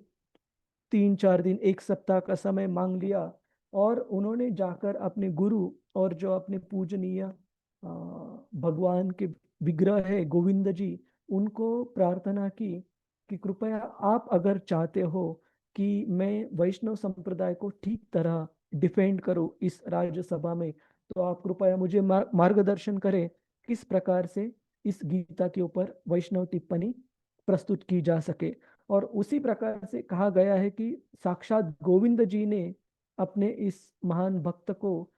3-4 दिन 1 सप्ताह का समय मांग लिया और उन्होंने जाकर अपने गुरु और जो अपने पूजनीय भगवान के विग्रह है गोविंद जी, उनको प्रार्थना की कि कृपया आप अगर चाहते हो कि मैं वैष्णव संप्रदाय को ठीक तरह डिफेंड करूं इस राज्यसभा में, तो आप कृपया मुझे मार्गदर्शन करें किस प्रकार से इस गीता के ऊपर वैष्णव टिप्पणी प्रस्तुत की जा सके। और उसी प्रकार से कहा गया है कि साक्षात गोविंद जी ने अपने इस महान भक्त को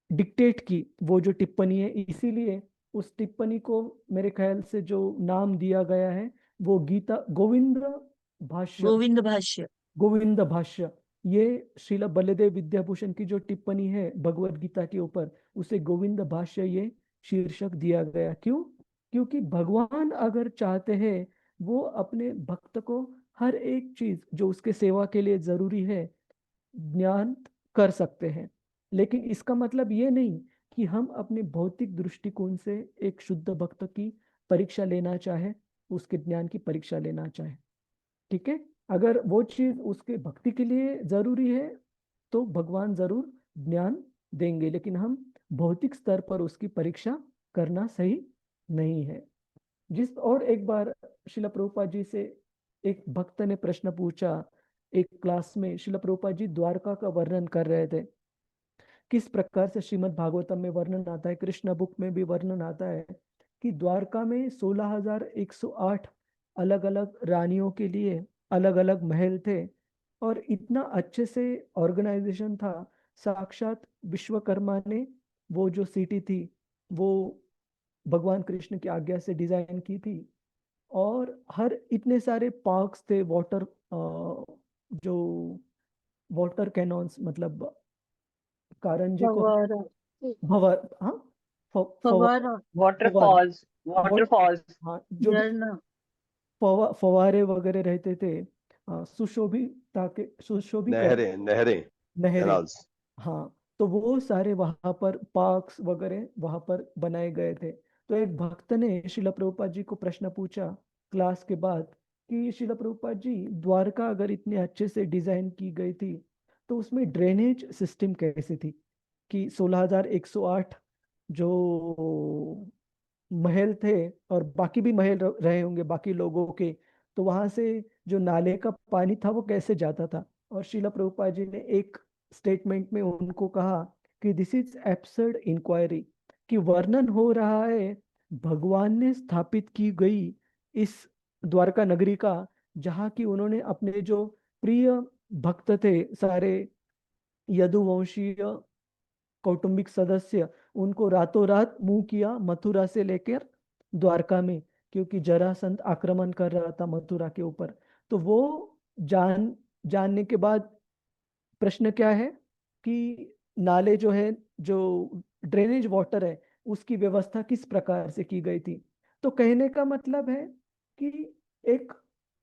डिक्टेट की वो जो टिप्पणी है, इसीलिए उस टिप्पणी को मेरे ख्याल से जो नाम दिया गया है वो गीता गोविंद भाष्य। गोविंद भाष्य, ये श्रील बलदेव विद्याभूषण की जो टिप्पणी है भगवत गीता के ऊपर, उसे गोविंद भाष्य ये शीर्षक दिया गया। क्यों? क्योंकि भगवान अगर चाहते हैं वो अपने भक्त को हर एक चीज जो उसके सेवा के लिए जरूरी है ज्ञान कर सकते हैं। लेकिन इसका मतलब ये नहीं कि हम अपने भौतिक दृष्टिकोण से एक शुद्ध भक्त की परीक्षा लेना चाहे, उसके ज्ञान की परीक्षा लेना चाहे। ठीक है, अगर वो चीज उसके भक्ति के लिए जरूरी है तो भगवान जरूर ज्ञान देंगे, लेकिन हम भौतिक स्तर पर उसकी परीक्षा करना सही नहीं है। और एक बार श्रील प्रभुपाद जी से एक भक्त ने प्रश्न पूछा एक क्लास में। श्रील प्रभुपाद जी द्वारका का वर्णन कर रहे थे, किस प्रकार से श्रीमद् भागवतम में वर्णन आता है, कृष्ण बुक में भी वर्णन आता है कि द्वारका में 16,108 अलग अलग रानियों के लिए अलग अलग महल थे, और इतना अच्छे से ऑर्गेनाइजेशन था। साक्षात विश्वकर्मा ने वो जो सिटी थी वो भगवान कृष्ण की आज्ञा से डिजाइन की थी, और हर इतने सारे पार्क्स थे, जो वाटर कैनॉन्स मतलब कारंजे को भवर, हाँ वाटरफॉल्स हाँ, जो भी फवारे वगैरह रहते थे, सुशोभित ताकि सुशोभित नहरें, हाँ, तो वो सारे वहां पर पार्क्स वगैरह वहां पर बनाए गए थे। तो एक भक्त ने श्रील प्रभुपाद जी को प्रश्न पूछा क्लास के बाद कि श्रील प्रभुपाद जी द्वारका अगर इतने अच्छे से डिजाइन की गई थी तो उसमें ड्रेनेज सिस्टम कैसे थी कि 16,108 जो महल थे और बाकी भी महल रहे होंगे बाकी लोगों के, तो वहां से जो नाले का पानी था वो कैसे जाता था। और श्रील प्रभुपाद जी ने एक स्टेटमेंट में उनको कहा कि दिस इज एब्सर्ड इंक्वायरी, कि वर्णन हो रहा है भगवान ने स्थापित की गई इस द्वारका नगरी का, जहाँ की उन्होंने अपने जो प्रिय भक्त थे सारे यदुवंशीय कौटुंबिक सदस्य उनको रातों रात मूव किया मथुरा से लेकर द्वारका में, क्योंकि जरासंध आक्रमण कर रहा था मथुरा के ऊपर। तो वो जानने के बाद प्रश्न क्या है कि नाले जो है, जो ड्रेनेज वाटर है, उसकी व्यवस्था किस प्रकार से की गई थी। तो कहने का मतलब है कि एक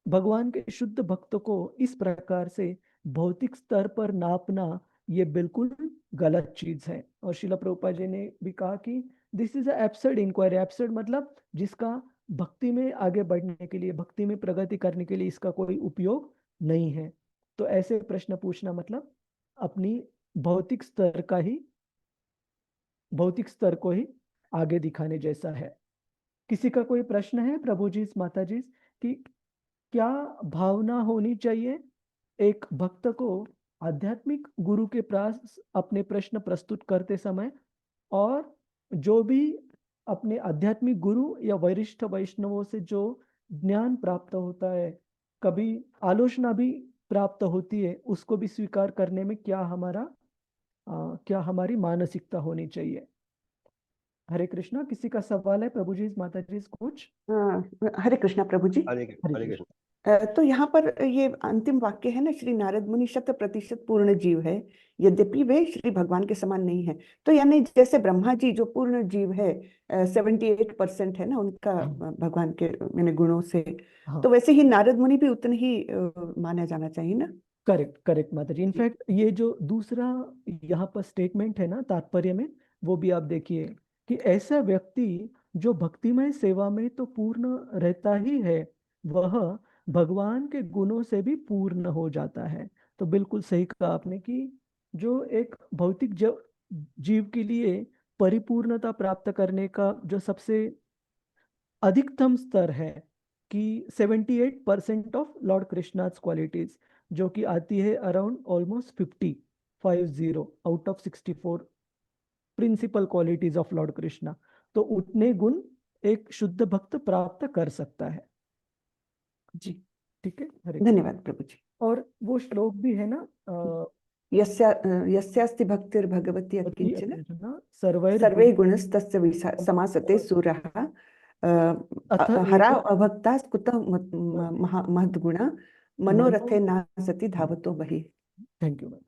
भगवान के शुद्ध भक्त को इस प्रकार से भौतिक स्तर पर नापना ये बिल्कुल गलत चीज है। और श्रील प्रभुपाद जी ने भी कहा कि this is absurd inquiry. Absurd मतलब जिसका भक्ति में आगे बढ़ने के लिए, भक्ति में प्रगति करने के लिए इसका कोई उपयोग नहीं है। तो ऐसे प्रश्न पूछना मतलब अपनी भौतिक स्तर को ही आगे दिखाने जैसा है। किसी का कोई प्रश्न है प्रभु जी, माता जी, कि क्या भावना होनी चाहिए एक भक्त को आध्यात्मिक गुरु के पास अपने प्रश्न प्रस्तुत करते समय, और जो भी अपने आध्यात्मिक गुरु या वरिष्ठ वैष्णवों से जो ज्ञान प्राप्त होता है, कभी आलोचना भी प्राप्त होती है, उसको भी स्वीकार करने में क्या हमारी मानसिकता होनी चाहिए। हरे कृष्णा। किसी का सवाल है प्रभु जी, माता जी, कुछ? हरे कृष्णा प्रभु जी। हरे कृष्ण। तो यहाँ पर ये अंतिम वाक्य है ना, श्री नारद मुनि 100% पूर्ण जीव है, यद्यपि वे श्री भगवान के समान नहीं है। तो यानी जैसे ब्रह्मा जी जो पूर्ण जीव है, 78% है ना उनका भगवान के यानी गुणों से, तो वैसे ही नारद मुनि भी उतने ही माना जाना चाहिए ना। करेक्ट करेक्ट माता जी। इनफैक्ट ये जो दूसरा यहाँ पर स्टेटमेंट है ना तात्पर्य में, वो भी आप देखिए कि ऐसा व्यक्ति जो भक्तिमय सेवा में तो पूर्ण रहता ही है, वह भगवान के गुणों से भी पूर्ण हो जाता है। तो बिल्कुल सही कहा आपने कि जो एक भौतिक जीव के लिए परिपूर्णता प्राप्त करने का जो सबसे अधिकतम स्तर है कि 78% ऑफ लॉर्ड कृष्णाज क्वालिटीज, जो कि आती है around almost 50 out of 64 principal qualities of Lord Krishna. तो उतने गुण एक शुद्ध भक्त प्राप्त कर सकता है जी। ठीक है, हरे धन्यवाद प्रभु जी। और वो श्लोक भी है ना, यस्यास्ति भक्तिर्भगवती अकिंचन सर्वैर् सर्वे गुणस्तस्य समासते सूरः हरा अभक्ता कुतः महद्गुणा मनोरथे ना सती धावतो बहि। Thank you ma'am.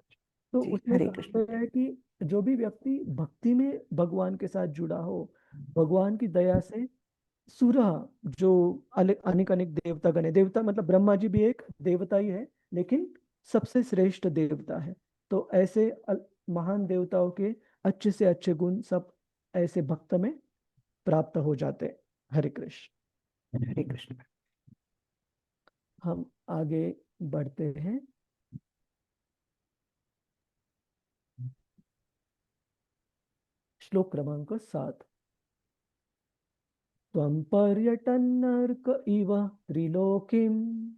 तो उसमें कहा है कि जो भी व्यक्ति भक्ति में भगवान के साथ जुड़ा हो, भगवान की दया से सूरा, जो अनेक अनेक देवता गण है, देवता मतलब ब्रह्मा जी भी एक देवता ही है, लेकिन सबसे श्रेष्ठ देवता है। तो ऐसे महान देवताओं के अच्छे से अच्छे गुण सब ऐसे भक्त में प्राप्त हो जाते हैं। हरे कृष्ण। हरे कृष्ण। हम आगे बढ़ते हैं। श्लोक क्रमांक 7। त्वं पर्यटन्नर्क इव त्रिलोकीम्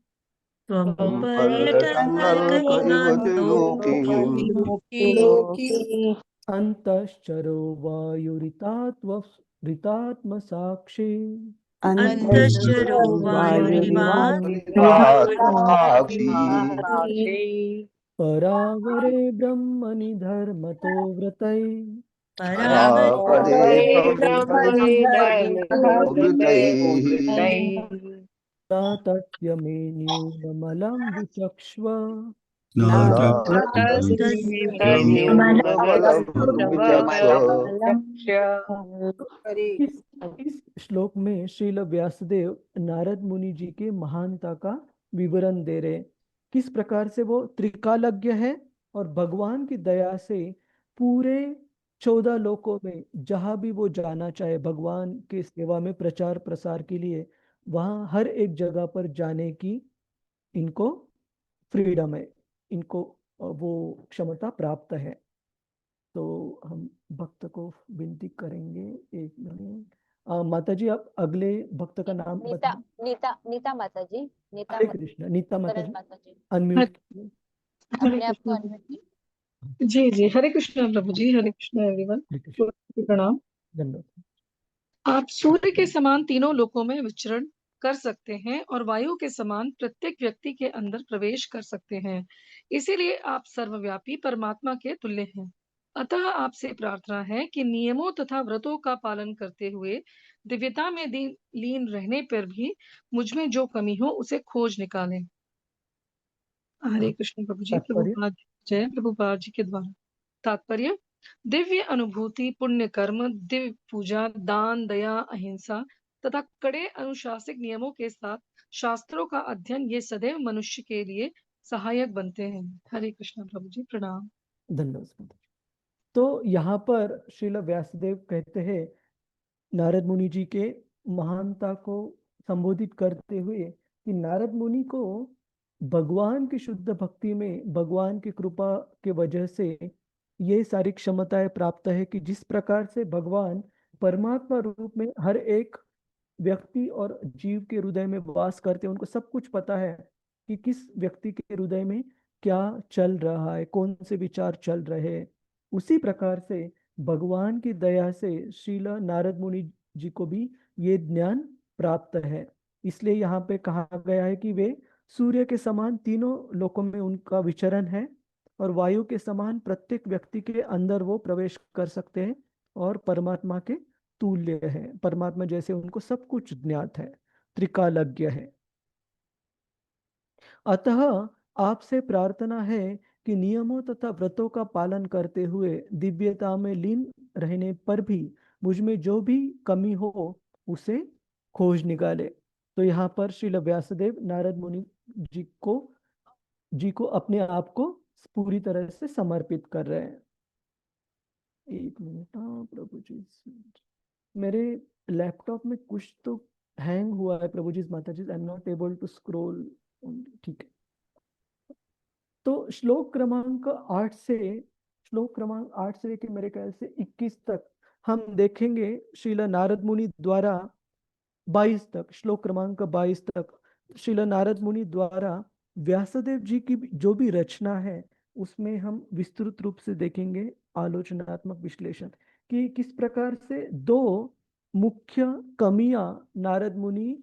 अन्तश्चरो वायुरितात्मसाक्षी परावरे ब्रह्मणि धर्मतो व्रतै तस्य मे न्यूनमलं विचक्ष्व। इस श्लोक में श्रील व्यासदेव नारद मुनि जी के महानता का विवरण दे रहे, किस प्रकार से वो त्रिकालज्ञ है और भगवान की दया से पूरे 14 लोकों में जहां भी वो जाना चाहे भगवान के सेवा में प्रचार प्रसार के लिए, वहां हर एक जगह पर जाने की इनको फ्रीडम है, इनको वो क्षमता प्राप्त है। तो हम भक्त को विनती करेंगे, एक मिनट। माता जी आप अगले भक्त का नाम नीता माता जी। हरे कृष्ण। नीता माता जी अनम्यूट अनम्यूट। अपने आप को अनम्यूट। जी जी, हरे कृष्ण प्रभु जी, हरे कृष्ण एवरीवन, प्रणाम। आप सूर्य के समान तीनों लोकों में विचरण कर सकते हैं और वायु के समान प्रत्येक व्यक्ति के अंदर प्रवेश कर सकते हैं, इसीलिए आप सर्वव्यापी परमात्मा के तुल्य हैं। अतः आपसे प्रार्थना है कि नियमों तथा व्रतों का पालन करते हुए दिव्यता में लीन रहने पर भी मुझ में जो कमी हो उसे खोज निकालें। हरे कृष्ण प्रभु जी। तात्पर्य? प्रभुपाद जय। प्रभुपाद जी के द्वारा तात्पर्य: दिव्य अनुभूति, पुण्य कर्म, दिव्य पूजा, दान, दया, अहिंसा तथा कड़े अनुशासिक नियमों के साथ शास्त्रों का अध्ययन ये सदैव मनुष्य के लिए सहायक बनते हैं। हरे कृष्ण प्रभु जी। प्रणाम। धन्यवाद माता जी। तो यहाँ पर श्रील व्यासदेव कहते हैं नारद मुनि जी के महानता को संबोधित करते हुए कि नारद मुनि को भगवान की शुद्ध भक्ति में भगवान की कृपा के वजह से ये सारी क्षमताएं प्राप्त है कि जिस प्रकार से भगवान परमात्मा रूप में हर एक व्यक्ति और जीव के हृदय में वास करते हैं, उनको सब कुछ पता है कि किस व्यक्ति के हृदय में क्या चल रहा है, कौन से विचार चल रहे हैं। उसी प्रकार से भगवान की दया से श्रील नारद मुनि जी को भी ये ज्ञान प्राप्त है। इसलिए यहाँ पे कहा गया है कि वे सूर्य के समान तीनों लोकों में उनका विचरण है और वायु के समान प्रत्येक व्यक्ति के अंदर वो प्रवेश कर सकते हैं और परमात्मा के तुल्य है। परमात्मा जैसे उनको सब कुछ ज्ञात है, त्रिकालज्ञ है। अतः आपसे प्रार्थना है कि नियमों तथा व्रतों का पालन करते हुए दिव्यता में लीन रहने पर भी मुझ में जो भी कमी हो उसे खोज निकाले। तो यहाँ पर श्रील व्यासदेव नारद मुनि जी को अपने आप को पूरी तरह से समर्पित कर रहे हैं। एक मिनट, हाँ प्रभु जी, मेरे लैपटॉप में कुछ तो हैंग हुआ है प्रभु जी, माता जी, I am not able to scroll. ठीक है, तो श्लोक क्रमांक 8 से लेकर मेरे ख्याल से 21 तक हम देखेंगे श्रील नारद मुनि द्वारा 22 तक, श्लोक क्रमांक 22 तक श्रील नारद मुनि द्वारा व्यासदेव जी की जो भी रचना है उसमें हम विस्तृत रूप से देखेंगे आलोचनात्मक विश्लेषण कि किस प्रकार से दो मुख्य कमियां नारद मुनि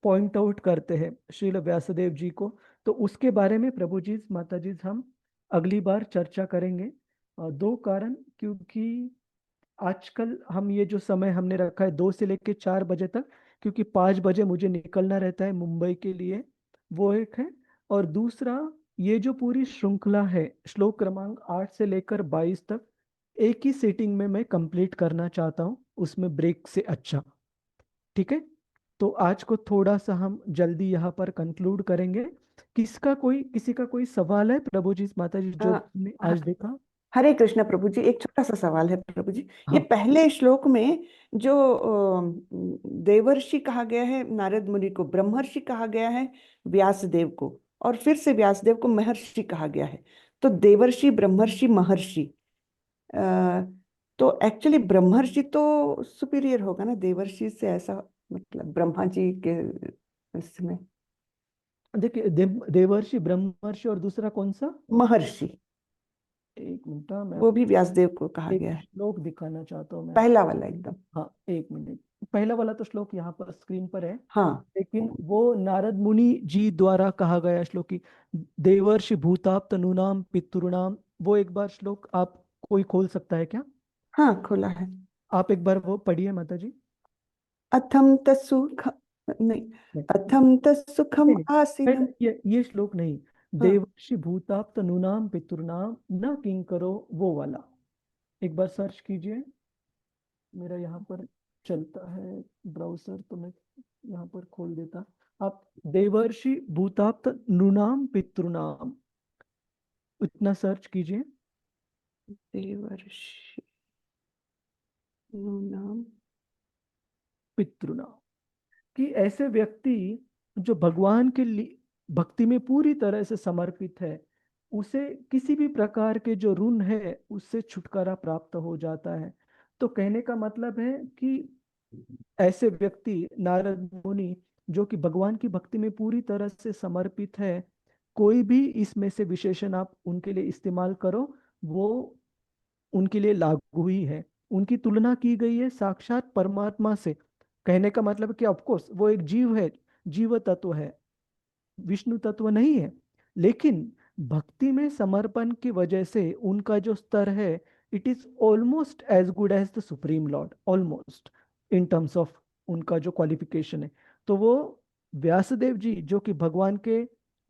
पॉइंट आउट करते हैं श्रील व्यासदेव जी को। तो उसके बारे में प्रभु जी माता जी हम अगली बार चर्चा करेंगे। दो कारण, क्योंकि आजकल हम ये जो समय हमने रखा है 2 से लेकर 4 बजे तक, क्योंकि 5 बजे मुझे निकलना रहता है मुंबई के लिए, वो एक है। और दूसरा, ये जो पूरी श्रृंखला है श्लोक क्रमांक 8 से लेकर 22 तक एक ही सेटिंग में मैं कंप्लीट करना चाहता हूँ, उसमें ब्रेक से अच्छा। ठीक है, तो आज को थोड़ा सा हम जल्दी यहाँ पर कंक्लूड करेंगे। किसी का कोई सवाल है प्रभु जी माता जी जो हमने आज देखा? हरे कृष्ण प्रभु जी, एक छोटा सा सवाल है प्रभु जी। ये हाँ। पहले श्लोक में जो देवर्षि कहा गया है नारद मुनि को, ब्रह्मर्षि कहा गया है व्यासदेव को, और फिर से व्यासदेव को महर्षि कहा गया है। तो देवर्षि, ब्रह्मर्षि, महर्षि, तो एक्चुअली ब्रह्मर्षि तो सुपीरियर होगा ना देवर्षि से, ऐसा मतलब ब्रह्मा जी के इसमें। देखिए, देवर्षि, ब्रह्मर्षि और दूसरा कौन सा? महर्षि। एक मिनट, मैं वो भी व्यासदेव को कहा एक गया है। श्लोक दिखाना चाहता हूँ मैं। पहला वाला एकदम। हाँ, एक मिनट, पहला वाला तो श्लोक यहाँ पर स्क्रीन पर है। हाँ, लेकिन वो नारद मुनि जी द्वारा कहा गया श्लोक की देवर्षि भूताप तनूनाम पितृणाम, वो एक बार श्लोक आप कोई खोल सकता है क्या? हाँ खोला है। आप एक बार वो पढ़िए माता जी। अथम तत्सुख नहीं, अथम तत्सुखम आसीनम। ये श्लोक नहीं, देवर्षि भूताप तनूनाम पितृणाम न किंकरो, वो वाला एक बार सर्च कीजिए। मेरा यहाँ पर चलता है ब्राउजर, तो मैं यहाँ पर खोल देता। आप देवर्षि भूताप नूनाम पितृणाम इतना सर्च कीजिए। देवर्षि नूनाम पितृणाम, कि ऐसे व्यक्ति जो भगवान के लिए भक्ति में पूरी तरह से समर्पित है, उसे किसी भी प्रकार के जो ऋण है उससे छुटकारा प्राप्त हो जाता है। तो कहने का मतलब है कि ऐसे व्यक्ति नारद मुनि जो कि भगवान की भक्ति में पूरी तरह से समर्पित है, कोई भी इसमें से विशेषण आप उनके लिए इस्तेमाल करो वो उनके लिए लागू ही है। उनकी तुलना की गई है साक्षात परमात्मा से। कहने का मतलब कि ऑफकोर्स वो एक जीव है, जीव तत्व है, विष्णु तत्व नहीं है, लेकिन भक्ति में समर्पण की वजह से उनका जो स्तर है, it is almost as good as the Supreme Lord, almost in terms of उनका जो क्वालिफिकेशन है। तो वो व्यासदेव जी जो कि भगवान के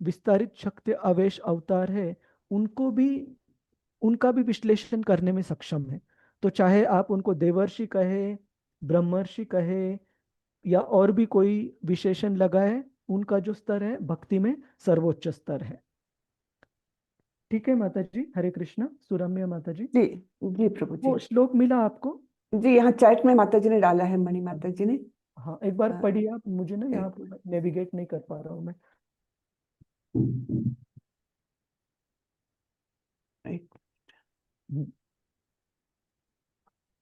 विस्तारित शक्ति आवेश अवतार है, उनको भी उनका भी विश्लेषण करने में सक्षम है। तो चाहे आप उनको देवर्षि कहे, ब्रह्मर्षि कहे या और भी कोई विशेषण लगाए, उनका जो स्तर है भक्ति में सर्वोच्च स्तर है। ठीक है माता जी, हरे कृष्णा। सुरम्य माता जी, जी जी प्रभु जी। वो श्लोक मिला आपको? जी यहाँ चैट में माता जी ने डाला है, मणि माता जी ने। हाँ, एक बार हाँ, पढ़िए आप, मुझे ना यहाँ एक पर नेविगेट नहीं कर पा रहा हूँ मैं। एक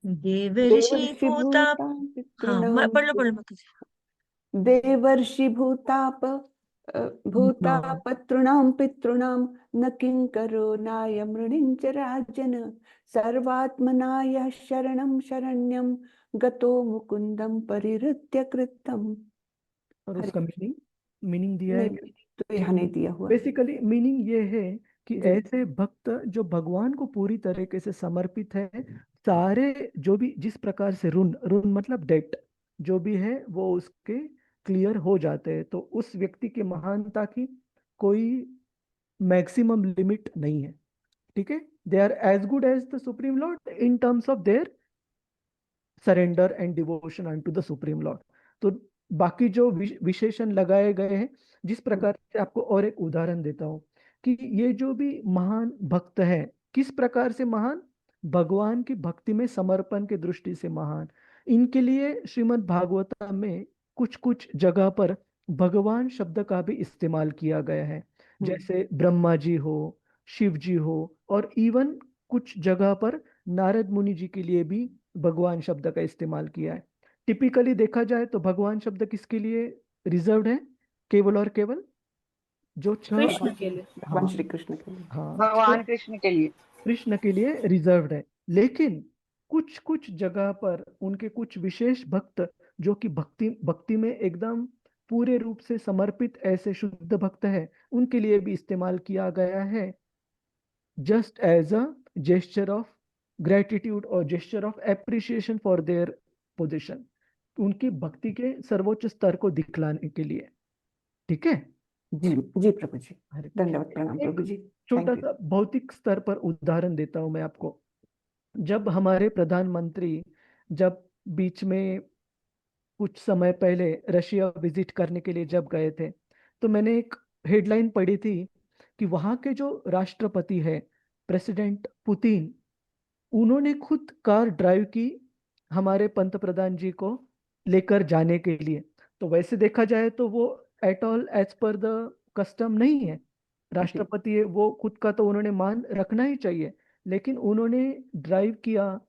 देवर्षि देवर्षि भूताप। भूता हाँ, पितॄणां पढ़ लो माता जी। देवर्षि भूताप हाँ, पितॄणां न किंकरो नायं ऋणिंच राजन सर्वात्मना यः शरणं शरण्यं गतो मुकुंदं परिहृत्य कृतम्। और हरे उसका मीनिंग दिया है। नहीं तो यहाँ नहीं दिया हुआ है। बेसिकली मीनिंग ये है कि जी ऐसे भक्त जो भगवान को पूरी तरीके से समर्पित है, सारे जो भी जिस प्रकार से ऋण ऋण मतलब डेट जो भी है वो उसके क्लियर हो जाते हैं, तो उस व्यक्ति की महानता की कोई मैक्सिमम लिमिट नहीं है। ठीक है, they are as good as the Supreme Lord in terms of their surrender and devotion unto the Supreme Lord. तो बाकी जो विशेषण लगाए गए हैं, जिस प्रकार से आपको और एक उदाहरण देता हूं कि ये जो भी महान भक्त है, किस प्रकार से महान, भगवान की भक्ति में समर्पण की दृष्टि से महान। इनके लिए श्रीमद् भागवतम में कुछ कुछ जगह पर भगवान शब्द का भी इस्तेमाल किया गया है, जैसे ब्रह्मा जी हो, शिव जी हो, और इवन कुछ जगह पर नारद मुनि जी के लिए भी भगवान शब्द का इस्तेमाल किया है। टिपिकली देखा जाए तो भगवान शब्द किसके लिए रिजर्व्ड है? केवल और केवल जो छह कृष्ण के लिए। भगवान श्री कृष्ण के लिए। हाँ, भगवान कृष्ण के लिए। कृष्ण के लिए रिजर्व्ड है। लेकिन कुछ कुछ जगह पर उनके कुछ विशेष भक्त जो कि भक्ति में एकदम पूरे रूप से समर्पित ऐसे शुद्ध भक्त है, उनके लिए भी इस्तेमाल किया गया है, just as a gesture of gratitude और gesture of appreciation for their position, उनकी भक्ति के सर्वोच्च स्तर को दिखलाने के लिए। ठीक है जी जी प्रभु जी, हरे धन्यवाद प्रणाम एक प्रभु जी। छोटा थैंक यू। सा भौतिक स्तर पर उदाहरण देता हूं मैं आपको। जब हमारे प्रधानमंत्री जब बीच में कुछ समय पहले रशिया विजिट करने के लिए जब गए थे, तो मैंने एक हेडलाइन पढ़ी थी कि वहां के जो राष्ट्रपति है, प्रेसिडेंट पुतिन, उन्होंने खुद कार ड्राइव की हमारे पंत प्रधान जी को लेकर जाने के लिए। तो वैसे देखा जाए तो वो at all as per the custom नहीं है, राष्ट्रपति है वो, खुद का तो उन्होंने मान रखना ही चाहिए, लेकिन उन्होंने ड्राइव किया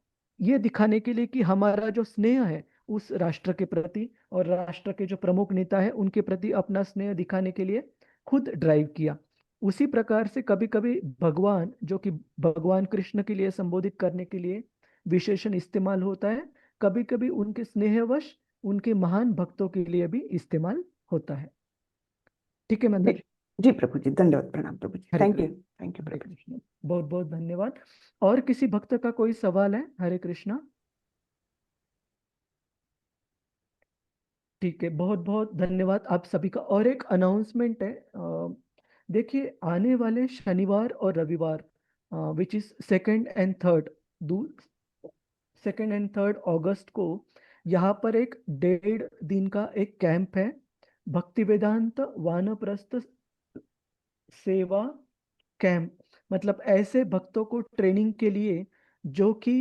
ये दिखाने के लिए कि हमारा जो स्नेह है उस राष्ट्र के प्रति और राष्ट्र के जो प्रमुख नेता है उनके प्रति अपना स्नेह दिखाने के लिए खुद ड्राइव किया। उसी प्रकार से कभी कभी भगवान जो कि भगवान कृष्ण के लिए संबोधित करने के लिए विशेषण इस्तेमाल होता है, कभी कभी उनके स्नेहवश उनके महान भक्तों के लिए भी इस्तेमाल होता है। ठीक है माता जी? जी प्रभु जी, धन्यवाद प्रणाम प्रभु जी। Hare thank you Krishna, thank you Hare प्रभु जी। कृष्ण, बहुत बहुत धन्यवाद। और किसी भक्त का कोई सवाल है? हरे कृष्णा। ठीक है, बहुत बहुत धन्यवाद आप सभी का। और एक अनाउंसमेंट है, देखिए आने वाले शनिवार और रविवार which is 2nd and 3rd, 2nd and 3rd अगस्त को यहाँ पर एक 1.5 दिन का एक कैंप है, भक्ति वेदांत वानप्रस्थ सेवा कैंप। मतलब ऐसे भक्तों को ट्रेनिंग के लिए जो कि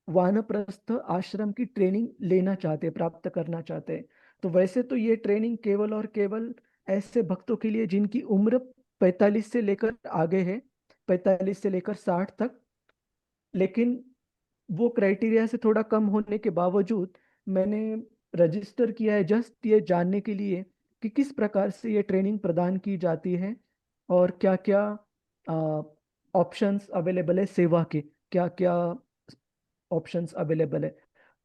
वानप्रस्थ आश्रम की ट्रेनिंग लेना चाहते हैं, प्राप्त करना चाहते हैं। तो वैसे तो ये ट्रेनिंग केवल और केवल ऐसे भक्तों के लिए जिनकी उम्र 45 से लेकर आगे है, 45 से लेकर 60 तक। लेकिन वो क्राइटेरिया से थोड़ा कम होने के बावजूद मैंने रजिस्टर किया है जस्ट ये जानने के लिए कि किस प्रकार से ये ट्रेनिंग प्रदान की जाती है और क्या क्या ऑप्शंस अवेलेबल है, सेवा के क्या क्या ऑप्शंस अवेलेबल है।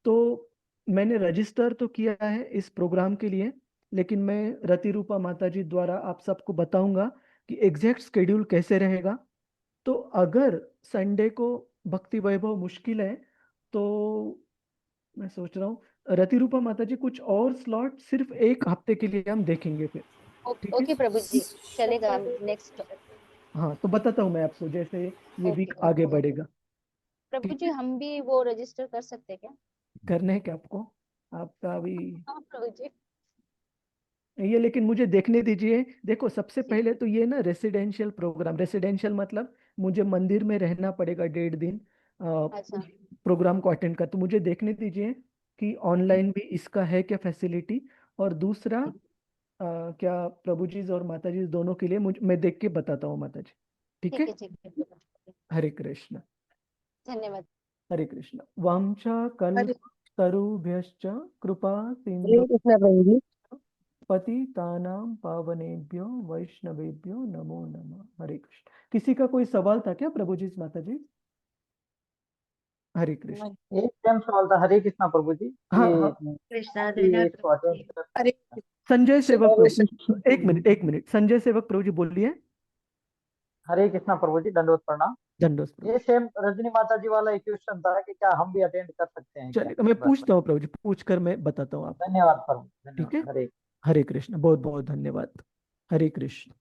तो मैंने रजिस्टर तो किया है इस प्रोग्राम के लिए, लेकिन मैं रति रूपा माता जी द्वारा आप सबको बताऊंगा कि एग्जैक्ट शेड्यूल कैसे रहेगा। तो अगर संडे को भक्ति वैभव मुश्किल है तो मैं सोच रहा हूँ रतिरूपा माता जी कुछ और स्लॉट सिर्फ एक हफ्ते के लिए हम देखेंगे फिर। ठीक है? ओके प्रभु जी, चलेगा नेक्स्ट। हाँ तो बताता हूँ मैं आपको जैसे ये वीक आगे बढ़ेगा। प्रभु ठीक जी है? हम भी वो रजिस्टर कर सकते हैं क्या? करने है क्या आपको? आपका अभी हाँ प्रभु जी। ये लेकिन मुझे देखने दीजिए। देखो सबसे पहले तो ये ना रेसिडेंशियल प्रोग्राम, रेसिडेंशियल मतलब मुझे मंदिर में रहना पड़ेगा 1.5 दिन अच्छा प्रोग्राम को अटेंड कर। तो मुझे देखने दीजिए कि ऑनलाइन भी इसका है क्या फैसिलिटी। और दूसरा क्या प्रभु जी और माता जी दोनों के लिए मैं देख के बताता हूँ माता जी। ठीक है? ठीक है प्रभु जी। हरे कृष्ण धन्यवाद। हरे कृष्ण। वांछा हरे कल्पतरुभ्यश्च कृपा हरे सिंधु कृष्ण प्रभु जी। पतितानां पावनेभ्यो वैष्णवेभ्यो नमो नमः। हरे कृष्ण। किसी का कोई सवाल था क्या प्रभु जी माता जी? हरे कृष्ण। एक टाइम सवाल था। हरे कृष्णा प्रभु जी। हाँ ये हाँ कृष्णा ये इसको अटेंड कर हरे संजय सेवक हरे प्रभु, एक मिनट संजय सेवक प्रभु जी बोलिए। हरे कृष्णा प्रभु जी, दंडवत प्रणाम। दंडोस प्रभु। ये सेम रजनी माता जी वाला एक क्वेश्चन था कि क्या हम भी अटेंड कर सकते हैं क्या? चलिए मैं बस पूछता हूँ प्रभु जी, पूछ कर मैं बताता हूँ आपको। धन्यवाद प्रभु, ठीक है? धन्यवाद। हरे हरे कृष्ण, बहुत बहुत धन्यवाद। हरे कृष्ण।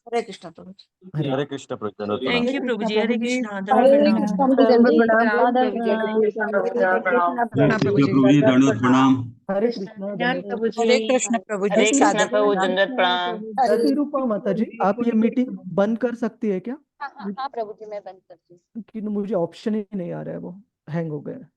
हरे कृष्ण प्रभु जी। हरे कृष्ण प्रभु जी, थैंक यू प्रभु जी। हरे कृष्ण हरे दंडवत प्रणाम। कृष्ण प्रभु जी, प्रणाम आदर प्रभु जी। प्रणाम। हरे कृष्णा प्रभु जी, हरे प्रणाम। कृष्ण हरे प्रभु कृष्ण जी। प्रभु जी, दंडवत प्रणाम। हरे कृष्ण ज्ञान धन्यवाद। प्रभु जी। हरे कृष्ण प्रभु जी, हरे कृष्णा सादर प्रभु, प्रणाम। दंडवत प्रणाम। रतिरूपा माता जी आप ये मीटिंग बंद कर सकती है क्या? हाँ हाँ हाँ प्रभु जी, मैं बंद करती हूँ। कि मुझे ऑप्शन ही नहीं आ रहा है, वो हैंग हो गया है।